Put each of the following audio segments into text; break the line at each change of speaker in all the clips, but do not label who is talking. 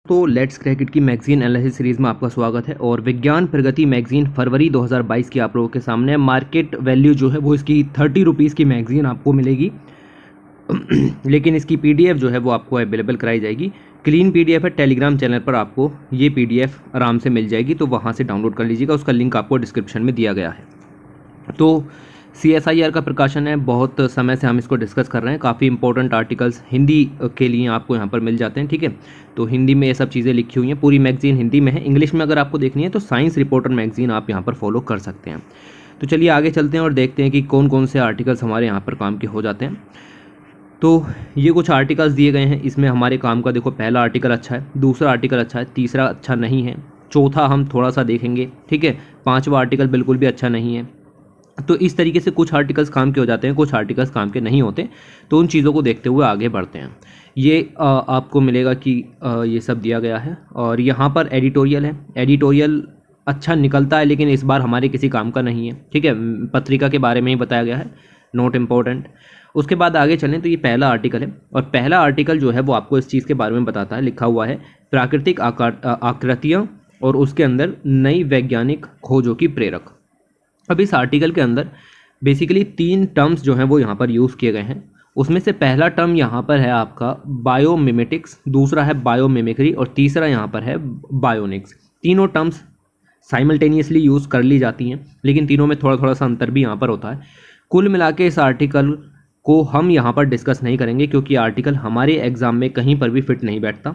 तो लेट्स क्रैकेट की magazine analysis series में आपका स्वागत है। और विज्ञान प्रगति मैगजीन फरवरी 2022 की आप लोगों के सामने मार्केट वैल्यू जो है वो इसकी 30 रुपीज़ की मैगजीन आपको मिलेगी। लेकिन इसकी पीडीएफ जो है वो आपको अवेलेबल कराई जाएगी। क्लीन पीडीएफ है, टेलीग्राम चैनल पर आपको ये पीडीएफ आराम से मिल जाएगी, तो वहाँ से डाउनलोड कर लीजिएगा। उसका लिंक आपको डिस्क्रिप्शन में दिया गया है। तो CSIR का प्रकाशन है, बहुत समय से हम इसको डिस्कस कर रहे हैं। काफ़ी इंपॉर्टेंट आर्टिकल्स हिंदी के लिए आपको यहाँ पर मिल जाते हैं, ठीक है। तो हिंदी में ये सब चीज़ें लिखी हुई हैं, पूरी मैगजीन हिंदी में है। इंग्लिश में अगर आपको देखनी है तो साइंस रिपोर्टर मैगजीन आप यहाँ पर फॉलो कर सकते हैं। तो चलिए आगे चलते हैं और देखते हैं कि कौन कौन से आर्टिकल्स हमारे यहाँ पर काम के हो जाते हैं। तो ये कुछ आर्टिकल्स दिए गए हैं, इसमें हमारे काम का देखो, पहला आर्टिकल अच्छा है, दूसरा आर्टिकल अच्छा है, तीसरा अच्छा नहीं है, चौथा हम थोड़ा सा देखेंगे, ठीक है, पाँचवा आर्टिकल बिल्कुल भी अच्छा नहीं है। तो इस तरीके से कुछ आर्टिकल्स काम के हो जाते हैं, कुछ आर्टिकल्स काम के नहीं होते। तो उन चीज़ों को देखते हुए आगे बढ़ते हैं। ये आपको मिलेगा कि ये सब दिया गया है और यहाँ पर एडिटोरियल है। एडिटोरियल अच्छा निकलता है लेकिन इस बार हमारे किसी काम का नहीं है, ठीक है। पत्रिका के बारे में ही बताया गया है, नॉट इम्पोर्टेंट। उसके बाद आगे चलें तो ये पहला आर्टिकल है और पहला आर्टिकल जो है वो आपको इस चीज़ के बारे में बताता है। लिखा हुआ है प्राकृतिक आकृतियाँ और उसके अंदर नई वैज्ञानिक खोजों की प्रेरक। अब इस आर्टिकल के अंदर बेसिकली 3 टर्म्स जो हैं वो यहाँ पर यूज़ किए गए हैं। उसमें से पहला टर्म यहाँ पर है आपका बायोमिमेटिक्स, दूसरा है बायोमिमिक्री और तीसरा यहाँ पर है बायोनिक्स। तीनों टर्म्स साइमल्टेनियसली यूज़ कर ली जाती हैं, लेकिन तीनों में थोड़ा थोड़ा सा अंतर भी यहाँ पर होता है। कुल मिला के इस आर्टिकल को हम यहाँ पर डिस्कस नहीं करेंगे क्योंकि आर्टिकल हमारे एग्ज़ाम में कहीं पर भी फिट नहीं बैठता।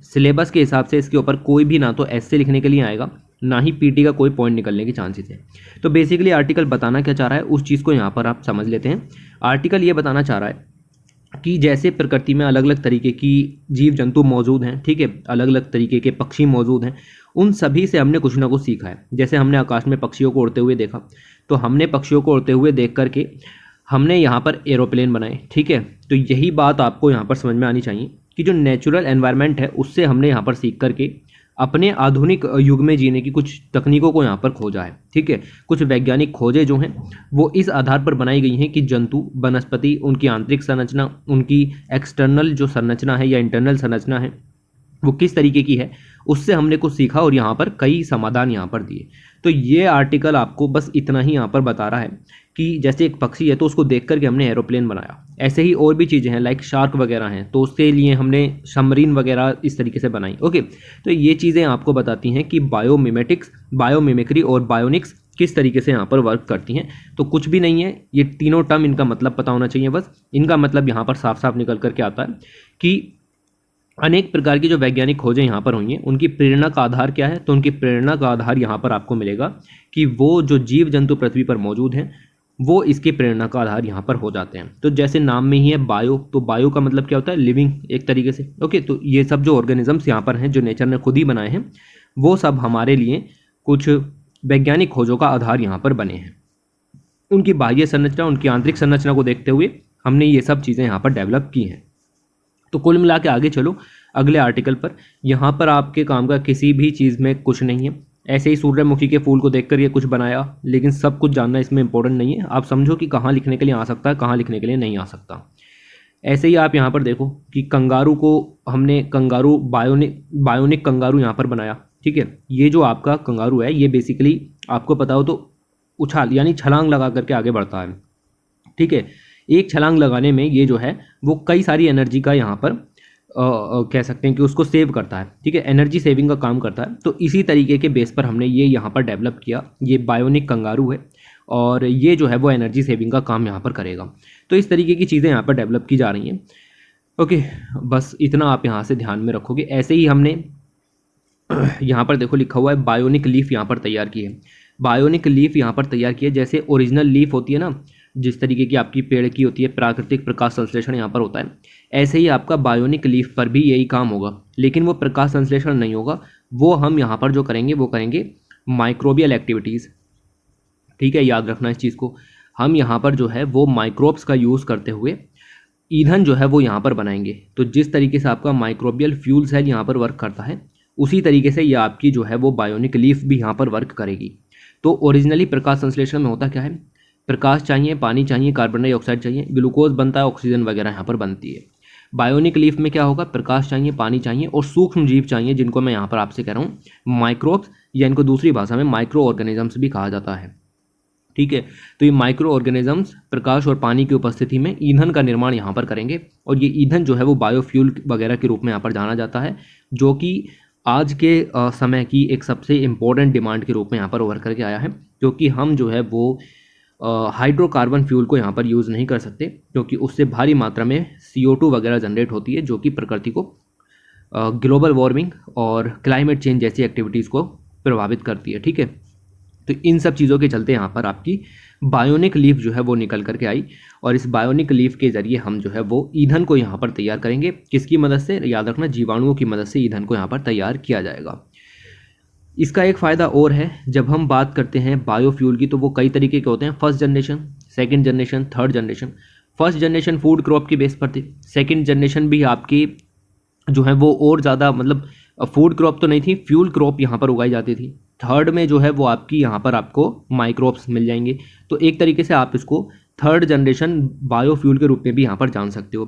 सिलेबस के हिसाब से इसके ऊपर कोई भी ना तो ऐसे लिखने के लिए आएगा, ना ही पीटी का कोई पॉइंट निकलने की चांसेस है। तो बेसिकली आर्टिकल बताना क्या चाह रहा है उस चीज़ को यहाँ पर आप समझ लेते हैं। आर्टिकल ये बताना चाह रहा है कि जैसे प्रकृति में अलग अलग तरीके की जीव जंतु मौजूद हैं, ठीक है, अलग अलग तरीके के पक्षी मौजूद हैं, उन सभी से हमने कुछ ना कुछ सीखा है। जैसे हमने आकाश में पक्षियों को उड़ते हुए देखा, तो हमने पक्षियों को उड़ते हुए देख करके हमने यहाँ पर एरोप्लेन बनाए, ठीक है। तो यही बात आपको यहाँ पर समझ में आनी चाहिए कि जो नेचुरल एनवायरनमेंट है उससे हमने यहाँ पर सीख करके अपने आधुनिक युग में जीने की कुछ तकनीकों को यहाँ पर खोजा है, ठीक है। कुछ वैज्ञानिक खोजें जो हैं वो इस आधार पर बनाई गई हैं कि जंतु, वनस्पति, उनकी आंतरिक संरचना, उनकी एक्सटर्नल जो संरचना है या इंटरनल संरचना है वो किस तरीके की है, उससे हमने कुछ सीखा और यहाँ पर कई समाधान यहाँ पर दिए। तो ये आर्टिकल आपको बस इतना ही यहाँ पर बता रहा है कि जैसे एक पक्षी है तो उसको देख करके हमने एरोप्लेन बनाया, ऐसे ही और भी चीज़ें हैं लाइक शार्क वगैरह हैं तो उसके लिए हमने सबमरीन वगैरह इस तरीके से बनाई, ओके। तो ये चीज़ें आपको बताती हैं कि बायोमिमेटिक्स, बायोमिमिक्री और बायोनिक्स किस तरीके से यहाँ पर वर्क करती हैं। तो कुछ भी नहीं है, ये तीनों टर्म इनका मतलब पता होना चाहिए बस। इनका मतलब यहाँ पर साफ साफ निकल करके आता है कि अनेक प्रकार की जो वैज्ञानिक खोजें यहाँ पर हुई हैं उनकी प्रेरणा का आधार क्या है। तो उनकी प्रेरणा का आधार यहाँ पर आपको मिलेगा कि वो जो जीव जंतु पृथ्वी पर मौजूद हैं वो इसके प्रेरणा का आधार यहाँ पर हो जाते हैं। तो जैसे नाम में ही है बायो, तो बायो का मतलब क्या होता है, लिविंग एक तरीके से, ओके। तो ये सब जो ऑर्गेनिजम्स यहाँ पर हैं जो नेचर ने खुद ही बनाए हैं वो सब हमारे लिए कुछ वैज्ञानिक खोजों का आधार यहाँ पर बने हैं। उनकी बाह्य संरचना, उनकी आंतरिक संरचना को देखते हुए हमने ये सब चीज़ें यहाँ पर डेवलप की हैं। तो कुल मिला के आगे चलो अगले आर्टिकल पर। यहाँ पर आपके काम का किसी भी चीज़ में कुछ नहीं है, ऐसे ही सूर्यमुखी के फूल को देखकर ये कुछ बनाया, लेकिन सब कुछ जानना इसमें इंपॉर्टेंट नहीं है। आप समझो कि कहाँ लिखने के लिए आ सकता है, कहाँ लिखने के लिए नहीं आ सकता। ऐसे ही आप यहाँ पर देखो कि कंगारू को हमने कंगारू बायोनिक कंगारू यहाँ पर बनाया, ठीक है। ये जो आपका कंगारू है ये बेसिकली आपको पता हो तो उछाल यानी छलांग लगा करके आगे बढ़ता है, ठीक है। एक छलांग लगाने में ये जो है वो कई सारी एनर्जी का यहाँ पर कह सकते हैं कि उसको सेव करता है, ठीक है, एनर्जी सेविंग का काम करता है। तो इसी तरीके के बेस पर हमने ये यहाँ पर डेवलप किया। ये बायोनिक कंगारू है और ये जो है वो एनर्जी सेविंग का काम यहाँ पर करेगा। तो इस तरीके की चीज़ें यहाँ पर डेवलप की जा रही हैं, ओके। बस इतना आप यहाँ से ध्यान में रखोगे। ऐसे ही हमने यहाँ पर देखो लिखा हुआ है बायोनिक लीफ यहाँ पर तैयार की है। बायोनिक लीफ यहाँ पर तैयार की है, जैसे ओरिजिनल लीफ होती है ना, जिस तरीके की आपकी पेड़ की होती है, प्राकृतिक प्रकाश संश्लेषण यहाँ पर होता है, ऐसे ही आपका बायोनिक लीफ पर भी यही काम होगा। लेकिन वो प्रकाश संश्लेषण नहीं होगा, वो हम यहाँ पर जो करेंगे वो करेंगे माइक्रोबियल एक्टिविटीज़, ठीक है। याद रखना इस चीज़ को। हम यहाँ पर जो है वो माइक्रोब्स का यूज़ करते हुए ईंधन जो है वो यहाँ पर बनाएंगे। तो जिस तरीके से आपका माइक्रोबियल फ्यूल सेल यहाँ पर वर्क करता है उसी तरीके से ये आपकी जो है वो बायोनिक लीफ भी यहाँ पर वर्क करेगी। तो ओरिजिनली प्रकाश संश्लेषण में होता क्या है, प्रकाश चाहिए, पानी चाहिए, कार्बन डाइऑक्साइड चाहिए, ग्लूकोज बनता है, ऑक्सीजन वगैरह यहाँ पर बनती है। बायोनिक लीफ में क्या होगा, प्रकाश चाहिए, पानी चाहिए और सूक्ष्म जीव चाहिए, जिनको मैं यहाँ पर आपसे कह रहा हूँ माइक्रोब्स, या इनको दूसरी भाषा में माइक्रो ऑर्गेनिजम्स भी कहा जाता है। ठीक है, तो ये माइक्रो ऑर्गेनिजम्स प्रकाश और पानी की उपस्थिति में ईंधन का निर्माण यहाँ पर करेंगे, और ये ईंधन जो है वो बायोफ्यूल वगैरह के रूप में यहाँ पर जाना जाता है, जो कि आज के समय की एक सबसे इम्पोर्टेंट डिमांड के रूप में यहाँ पर उभर करके आया है, क्योंकि हम जो है वो हाइड्रोकार्बन फ्यूल को यहाँ पर यूज़ नहीं कर सकते, क्योंकि उससे भारी मात्रा में CO2 वगैरह जनरेट होती है, जो कि प्रकृति को ग्लोबल वार्मिंग और क्लाइमेट चेंज जैसी एक्टिविटीज़ को प्रभावित करती है। ठीक है, तो इन सब चीज़ों के चलते यहाँ पर आपकी बायोनिक लीफ जो है वो निकल करके आई, और इस बायोनिक लीफ के ज़रिए हम जो है वो ईंधन को यहाँ पर तैयार करेंगे। किसकी मदद से, याद रखना, जीवाणुओं की मदद से ईंधन को यहाँ पर तैयार किया जाएगा। इसका एक फ़ायदा और है, जब हम बात करते हैं बायोफ्यूल की, तो वो कई तरीके के होते हैं, first generation, second generation, third generation. First generation food crop की बेस पर थी, सेकेंड जनरेशन भी आपकी जो है वो और ज़्यादा, मतलब फूड क्रॉप तो नहीं थी, फ्यूल क्रॉप यहाँ पर उगाई जाती थी। थर्ड में जो है वो आपकी यहाँ पर आपको माइक्रोब्स मिल जाएंगे, तो एक तरीके से आप इसको थर्ड जनरेशन बायोफ्यूल के रूप में भी यहाँ पर जान सकते हो।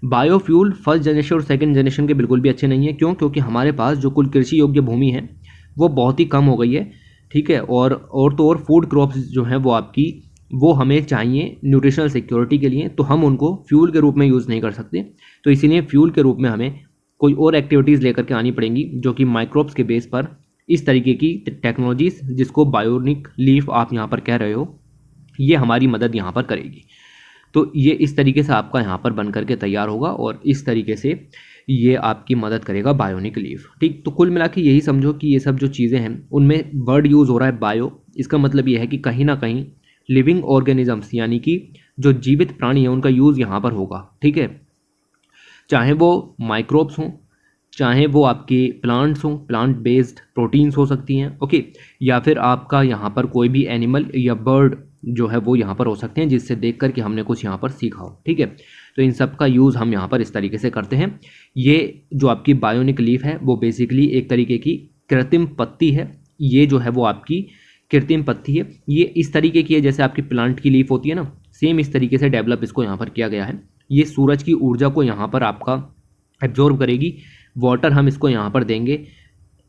बायोफ्यूल फर्स्ट जनरेशन और सेकंड जनरेशन के बिल्कुल भी अच्छे नहीं है, क्यों? क्योंकि हमारे पास जो कुल कृषि योग्य भूमि है वो बहुत ही कम हो गई है। ठीक है, और तो और फूड क्रॉप्स जो हैं वो आपकी, वो हमें चाहिए न्यूट्रिशनल सिक्योरिटी के लिए, तो हम उनको फ्यूल के रूप में यूज़ नहीं कर सकते, तो इसीलिए फ्यूल के रूप में हमें कोई और एक्टिविटीज़ लेकर के आनी पड़ेंगी, जो कि माइक्रोब्स के बेस पर इस तरीके की टेक्नोलॉजीज़, जिसको बायोनिक लीफ आप यहाँ पर कह रहे हो, ये हमारी मदद यहाँ पर करेगी। तो ये इस तरीके से आपका यहाँ पर बन करके तैयार होगा, और इस तरीके से ये आपकी मदद करेगा बायोनिक लीफ। ठीक, तो कुल मिला के यही समझो कि ये सब जो चीज़ें हैं उनमें वर्ड यूज़ हो रहा है बायो, इसका मतलब ये है कि कहीं ना कहीं लिविंग ऑर्गेनिजम्स, यानी कि जो जीवित प्राणी हैं, उनका यूज़ यहाँ पर होगा। ठीक है, चाहे वो माइक्रोब्स हों, चाहे वो आपके प्लांट्स हों, प्लांट बेस्ड प्रोटीन्स हो सकती हैं, ओके, या फिर आपका यहाँ पर कोई भी एनिमल या बर्ड जो है वो यहाँ पर हो सकते हैं, जिससे देख कर के हमने कुछ यहाँ पर सीखा हो। ठीक है, तो इन सब का यूज़ हम यहाँ पर इस तरीके से करते हैं। ये जो आपकी बायोनिक लीफ है वो बेसिकली एक तरीके की कृत्रिम पत्ती है। ये जो है वो आपकी कृत्रिम पत्ती है, ये इस तरीके की है जैसे आपकी प्लांट की लीफ होती है ना, सेम इस तरीके से डेवलप इसको यहाँ पर किया गया है। ये सूरज की ऊर्जा को यहाँ पर आपका एब्जॉर्ब करेगी, वाटर हम इसको यहाँ पर देंगे,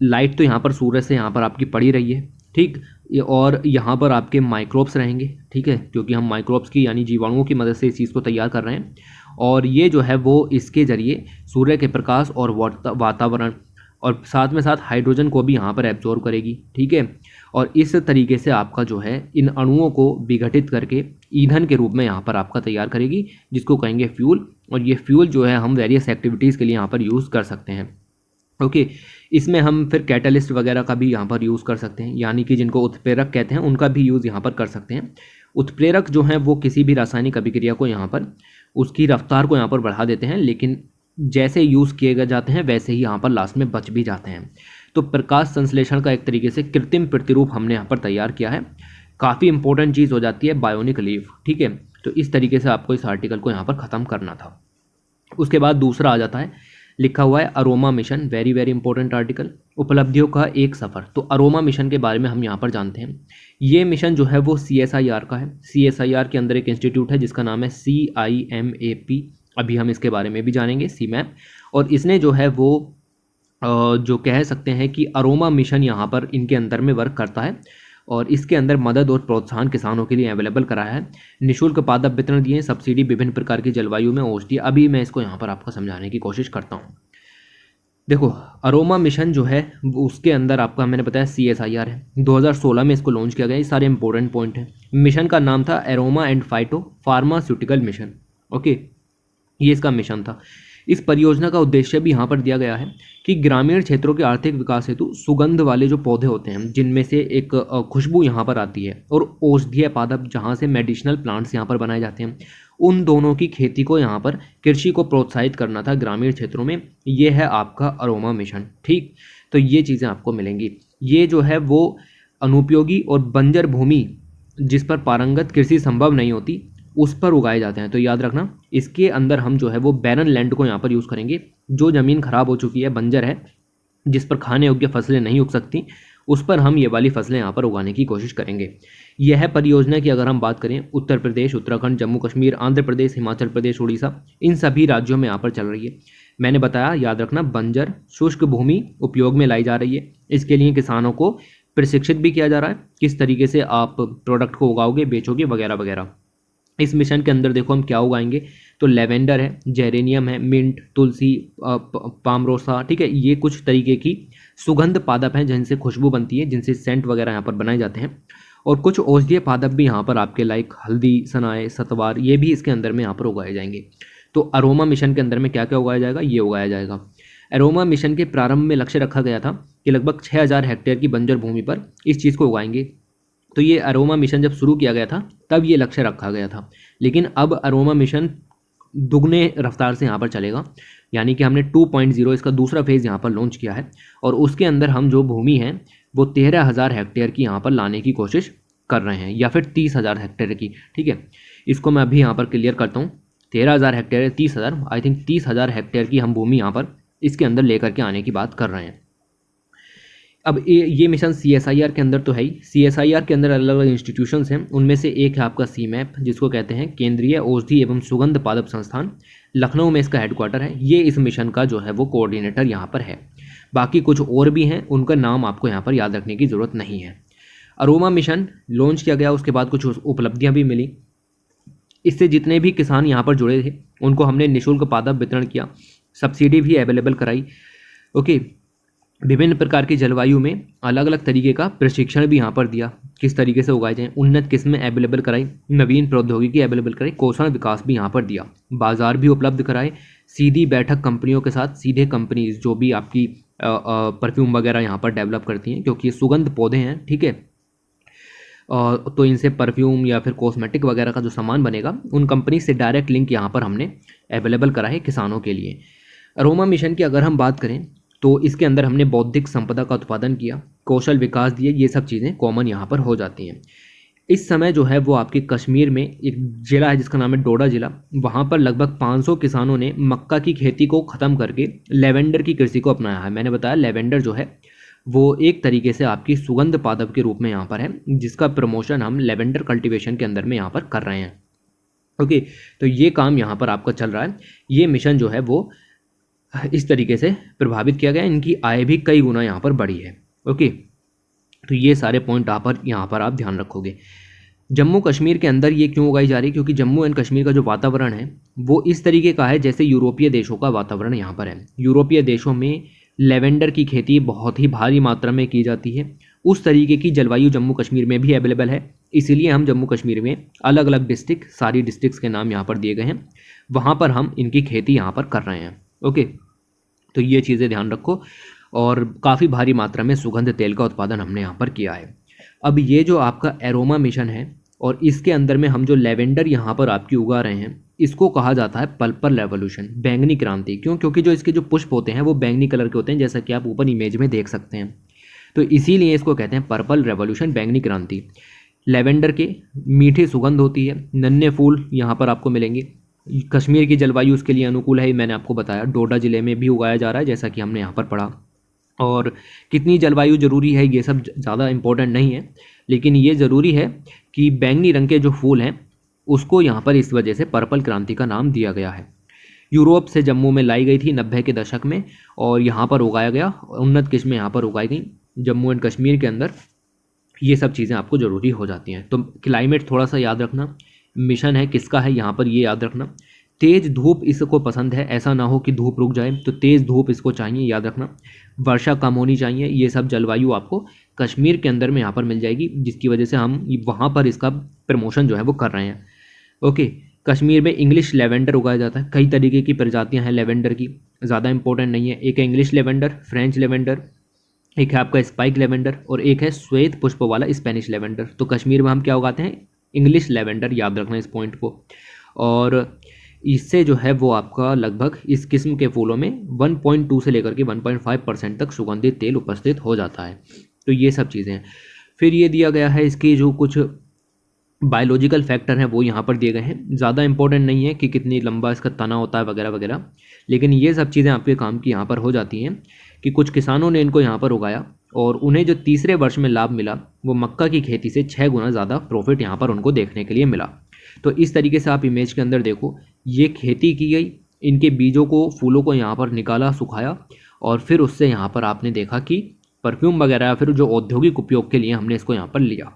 लाइट तो यहाँ पर सूरज से यहाँ पर आपकी पड़ी रही है। ठीक, और यहाँ पर आपके माइक्रोब्स रहेंगे। ठीक है, क्योंकि हम माइक्रोब्स की यानी जीवाणुओं की मदद से इस चीज़ को तैयार कर रहे हैं, और ये जो है वो इसके ज़रिए सूर्य के प्रकाश और वातावरण और साथ में साथ हाइड्रोजन को भी यहाँ पर एब्जॉर्ब करेगी। ठीक है, और इस तरीके से आपका जो है इन अणुओं को विघटित करके ईंधन के रूप में यहाँ पर आपका तैयार करेगी, जिसको कहेंगे फ्यूल, और ये फ्यूल जो है हम वेरियस एक्टिविटीज़ के लिए यहाँ पर यूज़ कर सकते हैं। ओके, इसमें हम फिर कैटलिस्ट वगैरह का भी यहाँ पर यूज़ कर सकते हैं, यानी कि जिनको उत्प्रेरक कहते हैं उनका भी यूज़ यहाँ पर कर सकते हैं। उत्प्रेरक जो हैं वो किसी भी रासायनिक अभिक्रिया को यहाँ पर उसकी रफ्तार को यहाँ पर बढ़ा देते हैं, लेकिन जैसे यूज़ किए जाते हैं वैसे ही यहाँ पर लास्ट में बच भी जाते हैं। तो प्रकाश संश्लेषण का एक तरीके से कृत्रिम प्रतिरूप हमने यहाँ पर तैयार किया है। काफ़ी इंपॉर्टेंट चीज़ हो जाती है बायोनिक लीफ। ठीक है, तो इस तरीके से आपको इस आर्टिकल को यहाँ पर ख़त्म करना था। उसके बाद दूसरा आ जाता है, लिखा हुआ है aroma mission, very very important article, उपलब्धियों का एक सफ़र। तो अरोमा मिशन के बारे में हम यहाँ पर जानते हैं। ये मिशन जो है वो CSIR का है। CSIR के अंदर एक इंस्टीट्यूट है जिसका नाम है CIMAP, अभी हम इसके बारे में भी जानेंगे, CMAP। और इसने जो है वो जो कह सकते हैं कि अरोमा मिशन यहाँ पर इनके अंदर में वर्क करता है, और इसके अंदर मदद और प्रोत्साहन किसानों के लिए अवेलेबल कराया है। निःशुल्क पादप वितरण दिए, सब्सिडी विभिन्न प्रकार की जलवायु में औषधि। अभी मैं इसको यहाँ पर आपको समझाने की कोशिश करता हूँ। देखो, अरोमा मिशन जो है उसके अंदर आपका मैंने बताया CSIR है, 2016 में इसको लॉन्च किया गया। ये सारे इंपॉर्टेंट पॉइंट हैं। मिशन का नाम था aroma and phyto pharmaceutical mission. Okay, ये इसका मिशन था। इस परियोजना का उद्देश्य भी यहाँ पर दिया गया है कि ग्रामीण क्षेत्रों के आर्थिक विकास हेतु सुगंध वाले जो पौधे होते हैं, जिनमें से एक खुशबू यहाँ पर आती है, और औषधीय पादप जहाँ से मेडिसिनल प्लांट्स यहाँ पर बनाए जाते हैं, उन दोनों की खेती को यहाँ पर कृषि को प्रोत्साहित करना था ग्रामीण क्षेत्रों में। ये है आपका अरोमा मिशन। ठीक, तो ये चीज़ें आपको मिलेंगी। ये जो है वो अनुपयोगी और बंजर भूमि जिस पर पारंगत कृषि संभव नहीं होती, उस पर उगाए जाते हैं। तो याद रखना, इसके अंदर हम जो है वो बैरन लैंड को यहाँ पर यूज़ करेंगे। जो ज़मीन खराब हो चुकी है, बंजर है, जिस पर खाने योग्य फसलें नहीं उग सकती, उस पर हम ये वाली फसलें यहाँ पर उगाने की कोशिश करेंगे। यह परियोजना की अगर हम बात करें, उत्तर प्रदेश, उत्तराखंड, जम्मू कश्मीर, आंध्र प्रदेश, हिमाचल प्रदेश, उड़ीसा, इन सभी राज्यों में यहाँ पर चल रही है। मैंने बताया, याद रखना, बंजर शुष्क भूमि उपयोग में लाई जा रही है। इसके लिए किसानों को प्रशिक्षित भी किया जा रहा है, किस तरीके से आप प्रोडक्ट को उगाओगे, बेचोगे, वगैरह वगैरह। इस मिशन के अंदर देखो हम क्या उगाएंगे, तो लेवेंडर है, जेरेनियम है, मिंट, तुलसी, पामरोसा, ठीक है, ये कुछ तरीके की सुगंध पादप हैं जिनसे खुशबू बनती है, जिनसे सेंट वगैरह यहाँ पर बनाए जाते हैं। और कुछ औषधीय पादप भी यहाँ पर आपके लाइक हल्दी, सनाए, सतवार, ये भी इसके अंदर में यहाँ पर उगाए जाएंगे। तो अरोमा मिशन के अंदर में क्या क्या उगाया जाएगा, ये उगाया जाएगा। अरोमा मिशन के प्रारंभ में लक्ष्य रखा गया था कि लगभग 6000 हेक्टेयर की बंजर भूमि पर इस चीज़ को उगाएंगे। तो ये अरोमा मिशन जब शुरू किया गया था तब ये लक्ष्य रखा गया था, लेकिन अब अरोमा मिशन दुगने रफ्तार से यहाँ पर चलेगा, यानी कि हमने 2.0 इसका दूसरा फेज़ यहाँ पर लॉन्च किया है। और उसके अंदर हम जो भूमि है वो 13,000 हेक्टेयर की यहाँ पर लाने की कोशिश कर रहे हैं, या फिर 30,000 हेक्टेयर की, ठीक है। इसको मैं अभी यहाँ पर क्लियर करता हूँ। 13,000 हेक्टेयर, 30,000, आई थिंक 30,000 हेक्टेयर की हम भूमि यहाँ पर इसके अंदर लेकर के आने की बात कर रहे हैं। अब ये मिशन CSIR के अंदर तो है ही। CSIR के अंदर अलग अलग इंस्टीट्यूशंस हैं, उनमें से एक है आपका CMAP, जिसको कहते हैं केंद्रीय औषधि एवं सुगंध पादप संस्थान। लखनऊ में इसका हेडक्वार्टर है। ये इस मिशन का जो है वो कोऑर्डिनेटर यहाँ पर है। बाकी कुछ और भी हैं, उनका नाम आपको यहाँ पर याद रखने की ज़रूरत नहीं है। अरोमा मिशन लॉन्च किया गया, उसके बाद कुछ उपलब्धियाँ भी मिली। इससे जितने भी किसान यहाँ पर जुड़े थे उनको हमने निःशुल्क पादप वितरण किया, सब्सिडी भी अवेलेबल कराई। ओके, विभिन्न प्रकार की जलवायु में अलग अलग तरीके का प्रशिक्षण भी यहाँ पर दिया, किस तरीके से उगाए जाएं, उन्नत किस्में अवेलेबल कराई, नवीन प्रौद्योगिकी अवेलेबल कराई, कौशल विकास भी यहाँ पर दिया, बाजार भी उपलब्ध कराए, सीधी बैठक कंपनियों के साथ, सीधे कंपनीज जो भी आपकी परफ्यूम वगैरह यहाँ पर डेवलप करती हैं, क्योंकि ये सुगंध पौधे हैं, ठीक है, तो इनसे परफ्यूम या फिर कॉस्मेटिक वगैरह का जो सामान बनेगा उन कंपनी से डायरेक्ट लिंक यहाँ पर हमने अवेलेबल करा है किसानों के लिए। अरोमा मिशन की अगर हम बात करें तो इसके अंदर हमने बौद्धिक संपदा का उत्पादन किया, कौशल विकास दिए, ये सब चीज़ें कॉमन यहाँ पर हो जाती हैं। इस समय जो है वो आपके कश्मीर में एक ज़िला है जिसका नाम है डोडा ज़िला, वहाँ पर लगभग 500 किसानों ने मक्का की खेती को ख़त्म करके लेवेंडर की कृषि को अपनाया है। मैंने बताया लेवेंडर जो है वो एक तरीके से आपकी सुगंध पादप के रूप में यहाँ पर है, जिसका प्रमोशन हम लेवेंडर कल्टीवेशन के अंदर में यहाँ पर कर रहे हैं। ओके, तो ये काम यहाँ पर आपका चल रहा है। ये मिशन जो है वो इस तरीके से प्रभावित किया गया, इनकी आय भी कई गुना यहाँ पर बढ़ी है। ओके, तो ये सारे पॉइंट यहाँ पर आप ध्यान रखोगे। जम्मू कश्मीर के अंदर ये क्यों उगाई जा रही है, क्योंकि जम्मू एंड कश्मीर का जो वातावरण है वो इस तरीके का है जैसे यूरोपीय देशों का वातावरण यहाँ पर है। यूरोपीय देशों में लेवेंडर की खेती बहुत ही भारी मात्रा में की जाती है, उस तरीके की जलवायु जम्मू कश्मीर में भी अवेलेबल है। इसीलिए हम जम्मू कश्मीर में अलग अलग डिस्ट्रिक्ट, सारी डिस्ट्रिक्ट्स के नाम यहाँ पर दिए गए हैं, वहाँ पर हम इनकी खेती यहाँ पर कर रहे हैं। ओके, तो ये चीज़ें ध्यान रखो। और काफ़ी भारी मात्रा में सुगंध तेल का उत्पादन हमने यहाँ पर किया है। अब ये जो आपका एरोमा मिशन है और इसके अंदर में हम जो लेवेंडर यहाँ पर आपकी उगा रहे हैं, इसको कहा जाता है पर्पल रेवोल्यूशन, बैंगनी क्रांति। क्यों? क्योंकि जो इसके जो पुष्प होते हैं वो बैंगनी कलर के होते हैं, जैसा कि आप ऊपर इमेज में देख सकते हैं। तो इसीलिए इसको कहते हैं पर्पल रेवोल्यूशन, बैंगनी क्रांति। लेवेंडर के मीठी सुगंध होती है, नन्हे फूल यहाँ पर आपको मिलेंगे। कश्मीर की जलवायु उसके लिए अनुकूल है, मैंने आपको बताया। डोडा ज़िले में भी उगाया जा रहा है, जैसा कि हमने यहाँ पर पढ़ा। और कितनी जलवायु ज़रूरी है ये सब ज़्यादा इम्पोर्टेंट नहीं है, लेकिन ये ज़रूरी है कि बैंगनी रंग के जो फूल हैं उसको यहाँ पर इस वजह से पर्पल क्रांति का नाम दिया गया है। यूरोप से जम्मू में लाई गई थी 90 के दशक में और यहाँ पर उगाया गया, उन्नत किस्में यहाँ पर उगाई गई जम्मू एंड कश्मीर के अंदर। ये सब चीज़ें आपको ज़रूरी हो जाती हैं। तो क्लाइमेट थोड़ा सा याद रखना, मिशन है किसका है यहाँ पर ये याद रखना। तेज़ धूप इसको पसंद है, ऐसा ना हो कि धूप रुक जाए, तो तेज़ धूप इसको चाहिए, याद रखना। वर्षा कम होनी चाहिए, ये सब जलवायु आपको कश्मीर के अंदर में यहाँ पर मिल जाएगी, जिसकी वजह से हम वहाँ पर इसका प्रमोशन जो है वो कर रहे हैं। ओके, कश्मीर में इंग्लिश लेवेंडर उगाया जाता है। कई तरीके की प्रजातियाँ हैं लेवेंडर की, ज़्यादा इंपॉर्टेंट नहीं है। एक है इंग्लिश लेवेंडर, फ्रेंच लेवेंडर, एक है आपका स्पाइक लेवेंडर और एक है श्वेत पुष्प वाला स्पेनिश लेवेंडर। तो कश्मीर में हम क्या उगाते हैं? इंग्लिश लेवेंडर, याद रखना इस पॉइंट को। और इससे जो है वो आपका लगभग इस किस्म के फूलों में 1.2 से लेकर के 1.5% तक सुगंधित तेल उपस्थित हो जाता है। तो ये सब चीज़ें हैं। फिर ये दिया गया है इसकी जो कुछ बायोलॉजिकल फैक्टर हैं वो यहाँ पर दिए गए हैं। ज़्यादा इंपॉर्टेंट नहीं है कि कितनी लंबा इसका तना होता है वगैरह वगैरह, लेकिन ये सब चीज़ें आपके काम की यहाँ पर हो जाती हैं कि कुछ किसानों ने इनको यहाँ पर उगाया और उन्हें जो तीसरे वर्ष में लाभ मिला वो मक्का की खेती से 6 गुना ज़्यादा प्रॉफिट यहाँ पर उनको देखने के लिए मिला। तो इस तरीके से आप इमेज के अंदर देखो, ये खेती की गई, इनके बीजों को, फूलों को यहाँ पर निकाला, सुखाया और फिर उससे यहाँ पर आपने देखा कि परफ्यूम वगैरह या फिर जो औद्योगिक उपयोग के लिए हमने इसको यहाँ पर लिया।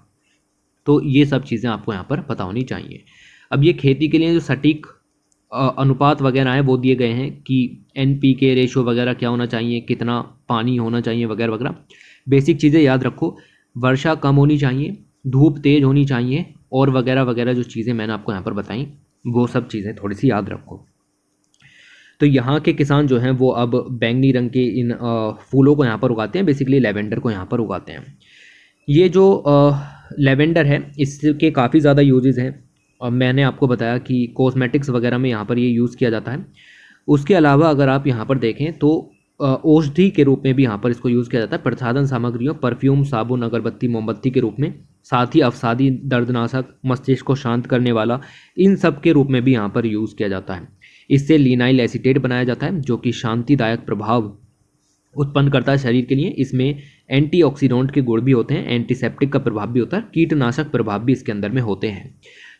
तो ये सब चीज़ें आपको यहाँ पर पता होनी चाहिए। अब ये खेती के लिए जो सटीक अनुपात वगैरह हैं वो दिए गए हैं कि NPK रेशो वगैरह क्या होना चाहिए, कितना पानी होना चाहिए वगैरह वगैरह। बेसिक चीज़ें याद रखो, वर्षा कम होनी चाहिए, धूप तेज़ होनी चाहिए और वगैरह वगैरह जो चीज़ें मैंने आपको यहाँ पर बताई वो सब चीज़ें थोड़ी सी याद रखो। तो यहाँ के किसान जो हैं वो अब बैंगनी रंग के इन फूलों को यहाँ पर उगाते हैं, बेसिकली लेवेंडर को यहाँ पर उगाते हैं। ये जो लेवेंडर है इसके काफ़ी ज़्यादा यूजेस हैं और मैंने आपको बताया कि कॉस्मेटिक्स वगैरह में यहाँ पर ये यूज़ किया जाता है। उसके अलावा अगर आप यहाँ पर देखें तो औषधि के रूप में भी यहाँ पर इसको यूज़ किया जाता है, प्रसाधन सामग्रियों, परफ्यूम, साबुन, अगरबत्ती, मोमबत्ती के रूप में, साथ ही अवसादी, दर्दनाशक, मस्तिष्क को शांत करने वाला, इन सब के रूप में भी यहाँ पर यूज़ किया जाता है। इससे लिनाइल एसीटेट बनाया जाता है जो कि शांतिदायक प्रभाव उत्पन्न करता है शरीर के लिए। इसमें एंटीऑक्सीडेंट के गुण भी होते हैं, एंटीसेप्टिक का प्रभाव भी होता है, कीटनाशक प्रभाव भी इसके अंदर में होते हैं।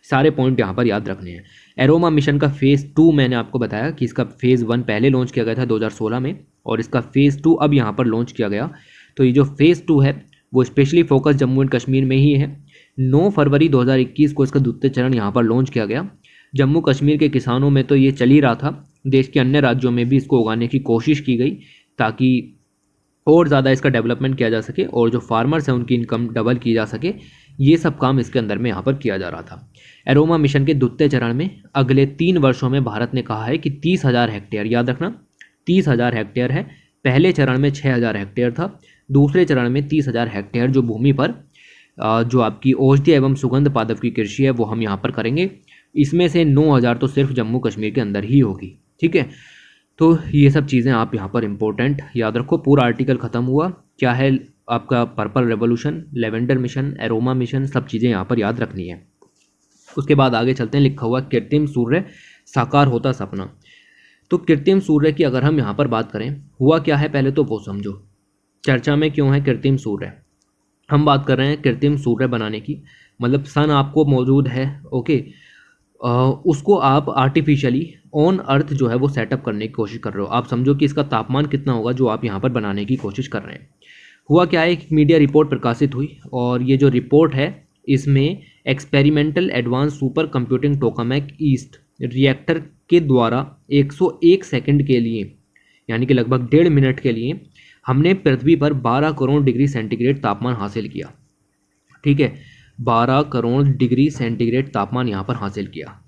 सारे पॉइंट यहाँ पर याद रखने हैं। एरोमा मिशन का फेज़ 2 मैंने आपको बताया कि इसका फेज़ 1 पहले लॉन्च किया गया था 2016 में और इसका फेज़ 2 अब यहाँ पर लॉन्च किया गया। तो ये जो फेज़ 2 है वो specially focus Jammu and Kashmir में ही है। 9 फरवरी 2021 को इसका द्वितीय चरण यहाँ पर लॉन्च किया गया। जम्मू कश्मीर के किसानों में तो ये चल ही रहा था, देश के अन्य राज्यों में भी इसको उगाने की कोशिश की गई ताकि और ज़्यादा इसका डेवलपमेंट किया जा सके और जो फार्मर्स हैं उनकी इनकम डबल की जा सके। ये सब काम इसके अंदर में यहाँ पर किया जा रहा था। एरोमा मिशन के द्वितीय चरण में अगले 3 वर्षों में भारत ने कहा है कि 30,000 हेक्टेयर, याद रखना 30,000 हेक्टेयर है। पहले चरण में 6,000 हेक्टेयर था, दूसरे चरण में 30,000 हेक्टेयर जो भूमि पर जो आपकी औषधि एवं सुगंध पादप की कृषि है वो हम यहाँ पर करेंगे। इसमें से 9,000 तो सिर्फ जम्मू कश्मीर के अंदर ही होगी। ठीक है, तो ये सब चीज़ें आप यहाँ पर इम्पोर्टेंट याद रखो। पूरा आर्टिकल ख़त्म हुआ, क्या है आपका purple revolution, lavender mission, aroma mission, सब चीज़ें यहाँ पर याद रखनी है। उसके बाद आगे चलते हैं, लिखा हुआ कृत्रिम सूर्य साकार होता सपना। तो कृत्रिम सूर्य की अगर हम यहाँ पर बात करें, हुआ क्या है पहले तो वो समझो, चर्चा में क्यों है कृत्रिम सूर्य। हम बात कर रहे हैं कृत्रिम सूर्य बनाने की, मतलब सन आपको मौजूद है, ओके, उसको आप आर्टिफिशियली ऑन अर्थ जो है वो सेटअप करने की कोशिश कर रहे हो। आप समझो कि इसका तापमान कितना होगा जो आप यहाँ पर बनाने की कोशिश कर रहे हैं। हुआ क्या है, एक मीडिया रिपोर्ट प्रकाशित हुई और ये जो रिपोर्ट है इसमें experimental advance super computing tokamak EAST reactor के द्वारा 101 सेकंड के लिए, यानी कि लगभग 1.5 मिनट के लिए हमने पृथ्वी पर 12 करोड़ डिग्री सेंटीग्रेड तापमान हासिल किया। ठीक है, 12 करोड़ डिग्री सेंटीग्रेड तापमान यहाँ पर हासिल किया।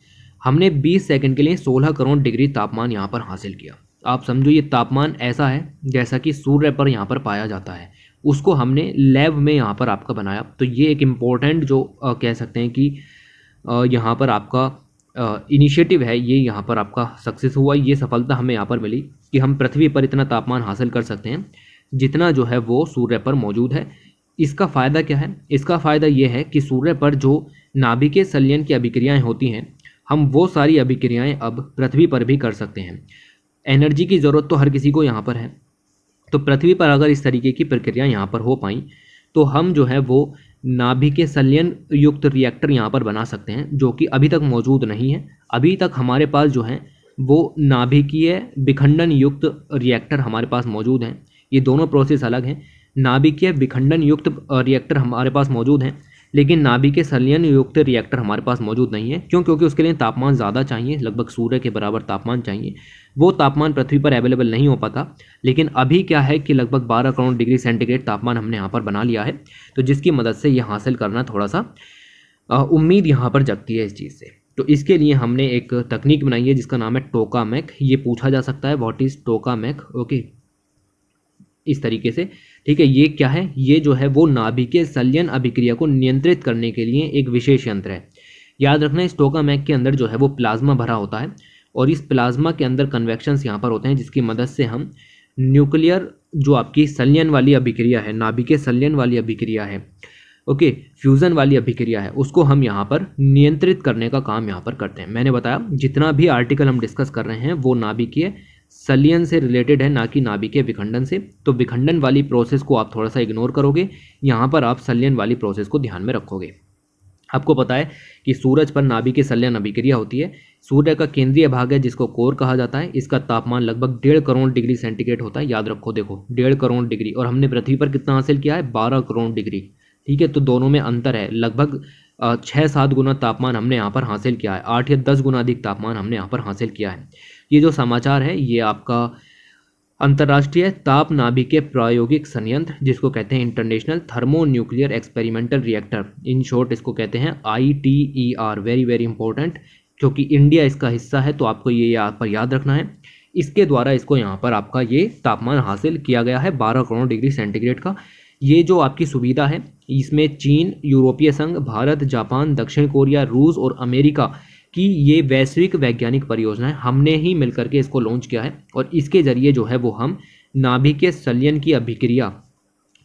हमने 20 सेकंड के लिए 16 करोड़ डिग्री तापमान यहाँ पर हासिल किया। आप समझो ये तापमान ऐसा है जैसा कि सूर्य पर यहाँ पर पाया जाता है, उसको हमने लैब में यहाँ पर आपका बनाया। तो ये एक इम्पोर्टेंट जो कह सकते हैं कि यहाँ पर आपका इनिशिएटिव है, ये यहाँ पर आपका सक्सेस हुआ। ये सफलता हमें यहाँ पर मिली कि हम पृथ्वी पर इतना तापमान हासिल कर सकते हैं जितना जो है वो सूर्य पर मौजूद है। इसका फ़ायदा क्या है, इसका फ़ायदा ये है कि सूर्य पर जो नाभिकीय संलयन की अभिक्रियाएँ होती हैं, हम वो सारी अभिक्रियाएँ अब पृथ्वी पर भी कर सकते हैं। एनर्जी की ज़रूरत तो हर किसी को यहाँ पर है, तो पृथ्वी पर अगर इस तरीके की प्रक्रिया यहाँ पर हो पाई तो हम जो है वो नाभिकीय संलयन युक्त रिएक्टर यहाँ पर बना सकते हैं, जो कि अभी तक मौजूद नहीं है। अभी तक हमारे पास जो है वो नाभिकीय विखंडन युक्त रिएक्टर हमारे पास मौजूद हैं। ये दोनों प्रोसेस अलग हैं। नाभिकीय विखंडन युक्त रिएक्टर हमारे पास मौजूद हैं, लेकिन नाभिकीय संलयन युक्त रिएक्टर हमारे पास मौजूद नहीं है। क्यों? क्योंकि उसके लिए तापमान ज़्यादा चाहिए, लगभग सूर्य के बराबर तापमान चाहिए। वो तापमान पृथ्वी पर अवेलेबल नहीं हो पाता। लेकिन अभी क्या है कि लगभग 12 करोड़ डिग्री सेंटीग्रेड तापमान हमने यहाँ पर बना लिया है, तो जिसकी मदद से ये हासिल करना थोड़ा सा उम्मीद यहाँ पर जगती है इस चीज़ से। तो इसके लिए हमने एक तकनीक बनाई है जिसका नाम है टोकामेक। ये पूछा जा सकता है व्हाट इज़ टोकामेक, ओके, इस तरीके से। ठीक है, ये क्या है, ये जो है वो नाभिकीय संलयन अभिक्रिया को नियंत्रित करने के लिए एक विशेष यंत्र है। याद रखना, इस टोकामेक के अंदर जो है वो प्लाज्मा भरा होता है और इस प्लाज्मा के अंदर कन्वेक्शंस यहाँ पर होते हैं, जिसकी मदद से हम न्यूक्लियर जो आपकी संलयन वाली अभिक्रिया है, नाभिकीय संलयन वाली अभिक्रिया है, ओके, फ्यूज़न वाली अभिक्रिया है, उसको हम यहाँ पर नियंत्रित करने का काम यहाँ पर करते हैं। मैंने बताया जितना भी आर्टिकल हम डिस्कस कर रहे हैं वो नाभिकीय सलियन से रिलेटेड है, ना कि नाभिकीय विखंडन से। तो विखंडन वाली प्रोसेस को आप थोड़ा सा इग्नोर करोगे, यहाँ पर आप सलियन वाली प्रोसेस को ध्यान में रखोगे। आपको पता है कि सूरज पर नाभिकीय सलियन अभिक्रिया होती है। सूर्य का केंद्रीय भाग है जिसको कोर कहा जाता है। इसका तापमान लगभग 1.5 करोड़ डिग्री सेंटीग्रेड होता है। याद रखो, देखो 1.5 करोड़ डिग्री, और हमने पृथ्वी पर कितना हासिल किया है, 12 करोड़ डिग्री। ठीक है, तो दोनों में अंतर है, लगभग 6-7 गुना तापमान हमने यहाँ पर हासिल किया है, 8 या 10 गुना अधिक तापमान हमने यहाँ पर हासिल किया है। ये जो समाचार है ये आपका अंतर्राष्ट्रीय ताप नाभिकीय प्रायोगिक संयंत्र, जिसको कहते हैं international thermo nuclear experimental reactor, in short इसको कहते हैं ITER, वेरी वेरी इंपॉर्टेंट, क्योंकि इंडिया इसका हिस्सा है तो आपको ये यहाँ पर याद रखना है। इसके द्वारा इसको यहाँ पर आपका ये तापमान हासिल किया गया है 12 करोड़ डिग्री सेंटीग्रेड का। ये जो आपकी सुविधा है इसमें चीन, यूरोपीय संघ, भारत, जापान, दक्षिण कोरिया, रूस और अमेरिका कि ये वैश्विक वैज्ञानिक परियोजना है, हमने ही मिलकर के इसको लॉन्च किया है। और इसके जरिए जो है वो हम नाभिकीय संलयन की अभिक्रिया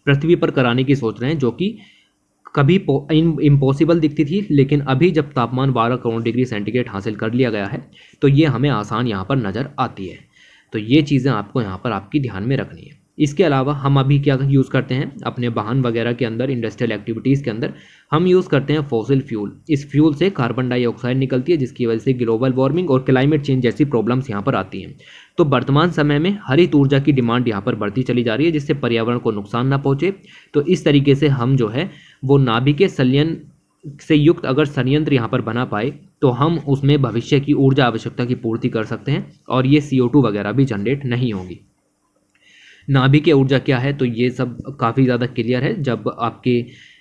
पृथ्वी पर कराने की सोच रहे हैं, जो कि कभी इम्पॉसिबल दिखती थी, लेकिन अभी जब तापमान 12 करोड़ डिग्री सेंटीग्रेड हासिल कर लिया गया है तो ये हमें आसान यहाँ पर नज़र आती है। तो ये चीज़ें आपको यहाँ पर आपकी ध्यान में रखनी है। इसके अलावा हम अभी क्या यूज़ करते हैं अपने वाहन वगैरह के अंदर, इंडस्ट्रियल एक्टिविटीज़ के अंदर हम यूज़ करते हैं फॉसिल फ्यूल। इस फ्यूल से कार्बन डाइऑक्साइड निकलती है, जिसकी वजह से ग्लोबल वार्मिंग और क्लाइमेट चेंज जैसी प्रॉब्लम्स यहाँ पर आती हैं। तो वर्तमान समय में हरित ऊर्जा की डिमांड यहाँ पर बढ़ती चली जा रही है, जिससे पर्यावरण को नुकसान ना पहुँचे। तो इस तरीके से हम जो है वो नाभिकीय संलयन से युक्त अगर संयंत्र यहाँ पर बना पाए तो हम उसमें भविष्य की ऊर्जा आवश्यकता की पूर्ति कर सकते हैं, और ये CO2 वगैरह भी जनरेट नहीं होगी। नाभिकीय ऊर्जा क्या है, तो ये सब काफ़ी ज़्यादा क्लियर है। जब आपके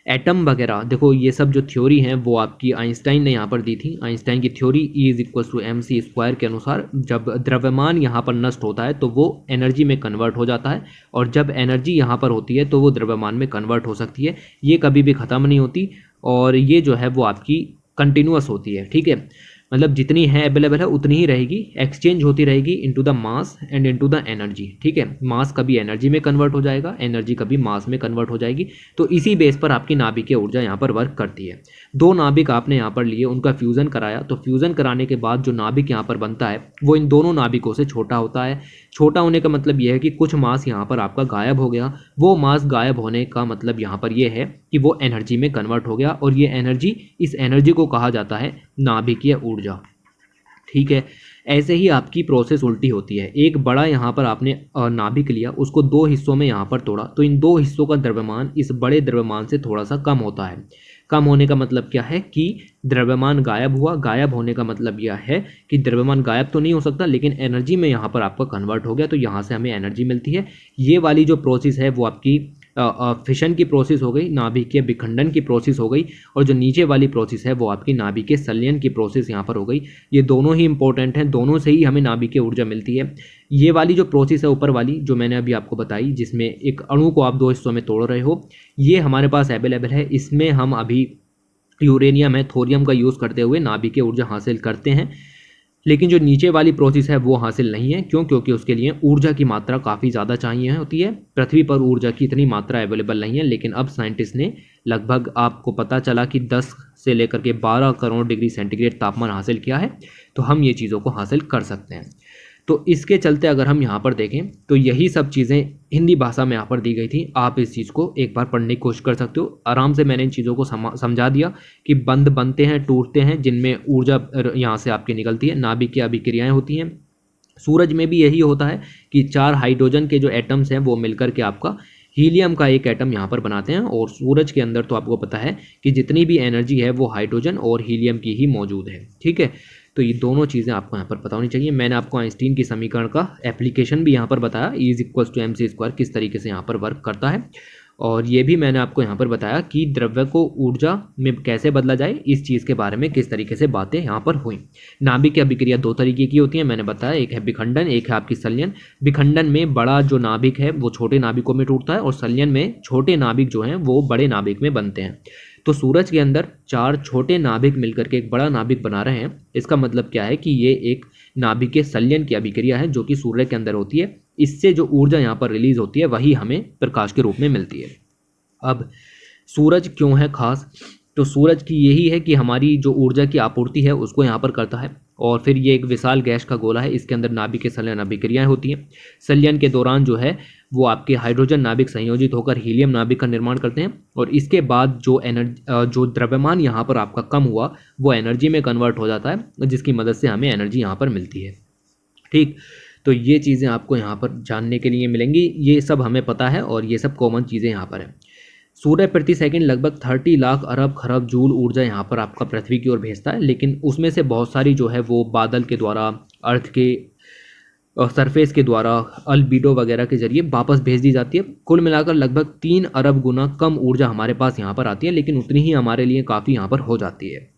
एटम वगैरह, देखो ये सब जो थ्योरी हैं वो आपकी आइंस्टाइन ने यहाँ पर दी थी। आइंस्टाइन की थ्योरी E=mc² के अनुसार जब द्रव्यमान यहाँ पर नष्ट होता है तो वो एनर्जी में कन्वर्ट हो जाता है, और जब एनर्जी यहाँ पर होती है तो वो द्रव्यमान में कन्वर्ट हो सकती है। ये कभी भी ख़त्म नहीं होती, और ये जो है वो आपकी कंटिन्यूअस होती है। ठीक है, मतलब जितनी है अवेलेबल है उतनी ही रहेगी, एक्सचेंज होती रहेगी into the mass and into the energy. ठीक है, मास कभी एनर्जी में कन्वर्ट हो जाएगा, एनर्जी कभी मास में कन्वर्ट हो जाएगी। तो इसी बेस पर आपकी नाभिकीय ऊर्जा यहाँ पर वर्क करती है। 2 नाभिक आपने यहाँ पर लिए, उनका फ्यूज़न कराया, तो फ्यूज़न कराने के बाद जो नाभिक यहाँ पर बनता है वो इन दोनों नाभिकों से छोटा होता है। छोटा होने का मतलब यह है कि कुछ मास यहाँ पर आपका गायब हो गया। वो मास गायब होने का मतलब यहाँ पर यह है कि वो एनर्जी में कन्वर्ट हो गया, और ये एनर्जी, इस एनर्जी को कहा जाता है नाभिकीय ऊर्जा। ठीक है, ऐसे ही आपकी प्रोसेस उल्टी होती है। एक बड़ा यहाँ पर आपने नाभिक लिया, उसको 2 हिस्सों में यहाँ पर तोड़ा, तो इन 2 हिस्सों का द्रव्यमान इस बड़े द्रव्यमान से थोड़ा सा कम होता है। कम होने का मतलब क्या है कि द्रव्यमान गायब हुआ। गायब होने का मतलब यह है कि द्रव्यमान गायब तो नहीं हो सकता, लेकिन एनर्जी में यहाँ पर आपका कन्वर्ट हो गया, तो यहाँ से हमें एनर्जी मिलती है। ये वाली जो प्रोसेस है वो आपकी फिशन की प्रोसेस हो गई, नाभिकीय विखंडन की प्रोसेस हो गई, और जो नीचे वाली प्रोसेस है वो आपकी नाभिकीय संलयन की प्रोसेस यहाँ पर हो गई। ये दोनों ही इंपॉर्टेंट हैं, दोनों से ही हमें नाभिकीय ऊर्जा मिलती है। ये वाली जो प्रोसेस है ऊपर वाली जो मैंने अभी आपको बताई, जिसमें एक अणु को आप 2 हिस्सों में तोड़ रहे हो, ये हमारे पास अवेलेबल है। इसमें हम अभी यूरेनियम है, थोरियम का यूज़ करते हुए नाभिकीय ऊर्जा हासिल करते हैं। लेकिन जो नीचे वाली प्रोसेस है वो हासिल नहीं है। क्यों? क्योंकि उसके लिए ऊर्जा की मात्रा काफ़ी ज़्यादा चाहिए होती है। पृथ्वी पर ऊर्जा की इतनी मात्रा अवेलेबल नहीं है, लेकिन अब साइंटिस्ट ने लगभग, आपको पता चला कि 10 से लेकर के 12 करोड़ डिग्री सेंटीग्रेड तापमान हासिल किया है, तो हम ये चीज़ों को हासिल कर सकते हैं। तो इसके चलते अगर हम यहाँ पर देखें तो यही सब चीज़ें हिंदी भाषा में यहाँ पर दी गई थी। आप इस चीज़ को एक बार पढ़ने की कोशिश कर सकते हो। आराम से मैंने इन चीज़ों को समझा दिया कि बंद बनते हैं, टूटते हैं, जिनमें ऊर्जा यहाँ से आपकी निकलती है, नाभिकीय अभिक्रियाएँ होती हैं। सूरज में भी यही होता है कि 4 हाइड्रोजन के जो एटम्स हैं वो मिलकर के आपका हीलियम का एक एटम यहाँ पर बनाते हैं। और सूरज के अंदर तो आपको पता है कि जितनी भी एनर्जी है वो हाइड्रोजन और हीलियम की ही मौजूद है। ठीक है, तो ये दोनों चीज़ें आपको यहाँ पर पता होनी चाहिए। मैंने आपको आइंस्टीन की समीकरण का एप्लीकेशन भी यहाँ पर बताया, E=mc² किस तरीके से यहाँ पर वर्क करता है। और ये भी मैंने आपको यहाँ पर बताया कि द्रव्य को ऊर्जा में कैसे बदला जाए, इस चीज़ के बारे में किस तरीके से बातें यहाँ पर हुई। नाभिकीय अभिक्रिया 2 तरीके की होती है, मैंने बताया, एक है विखंडन, एक है आपकी संलयन। विखंडन में बड़ा जो नाभिक है वो छोटे नाभिकों में टूटता है, और संलयन में छोटे नाभिक जो हैं वो बड़े नाभिक में बनते हैं। तो सूरज के अंदर 4 छोटे नाभिक मिलकर के एक बड़ा नाभिक बना रहे हैं। इसका मतलब क्या है कि ये एक नाभिकीय संलयन की अभिक्रिया है जो कि सूर्य के अंदर होती है। इससे जो ऊर्जा यहाँ पर रिलीज होती है वही हमें प्रकाश के रूप में मिलती है। अब सूरज क्यों है खास? तो सूरज की यही है कि हमारी जो ऊर्जा की आपूर्ति है उसको यहाँ पर करता है। और फिर ये एक विशाल गैस का गोला है, इसके अंदर नाभिकीय संलयन अभिक्रियाएं होती हैं। संलयन के दौरान जो है वो आपके हाइड्रोजन नाभिक संयोजित होकर हीलियम नाभिक का निर्माण करते हैं, और इसके बाद जो द्रव्यमान यहाँ पर आपका कम हुआ वो एनर्जी में कन्वर्ट हो जाता है, जिसकी मदद से हमें एनर्जी यहाँ पर मिलती है। ठीक, तो ये चीज़ें आपको यहाँ पर जानने के लिए मिलेंगी, ये सब हमें पता है और ये सब कॉमन चीज़ें यहाँ पर हैं। सूर्य प्रति सेकंड लगभग 30 लाख अरब खरब जूल ऊर्जा यहाँ पर आपका पृथ्वी की ओर भेजता है, लेकिन उसमें से बहुत सारी जो है वो बादल के द्वारा, अर्थ के सरफेस के द्वारा, अल्बीडो वगैरह के जरिए वापस भेज दी जाती है। कुल मिलाकर लगभग 3 अरब गुना कम ऊर्जा हमारे पास यहाँ पर आती है, लेकिन उतनी ही हमारे लिए काफ़ी यहाँ पर हो जाती है।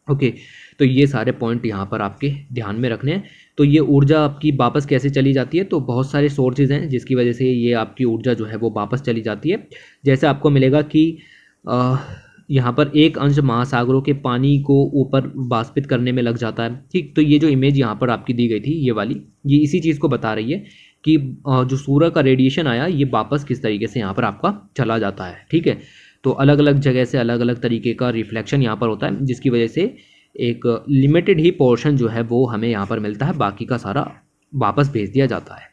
ओके, तो ये सारे पॉइंट यहाँ पर आपके ध्यान में रखने हैं। तो ये ऊर्जा आपकी वापस कैसे चली जाती है, तो बहुत सारे सोर्सेज हैं जिसकी वजह से ये आपकी ऊर्जा जो है वो वापस चली जाती है। जैसे आपको मिलेगा कि यहाँ पर 1 अंश महासागरों के पानी को ऊपर वाष्पित करने में लग जाता है। ठीक, तो ये जो इमेज यहाँ पर आपकी दी गई थी ये वाली, ये इसी चीज़ को बता रही है कि जो सूर्य का रेडिएशन आया ये वापस किस तरीके से यहाँ पर आपका चला जाता है। ठीक है, तो अलग अलग जगह से अलग अलग तरीके का रिफ्लेक्शन यहाँ पर होता है, जिसकी वजह से एक लिमिटेड ही पोर्शन जो है वो हमें यहाँ पर मिलता है, बाकी का सारा वापस भेज दिया जाता है।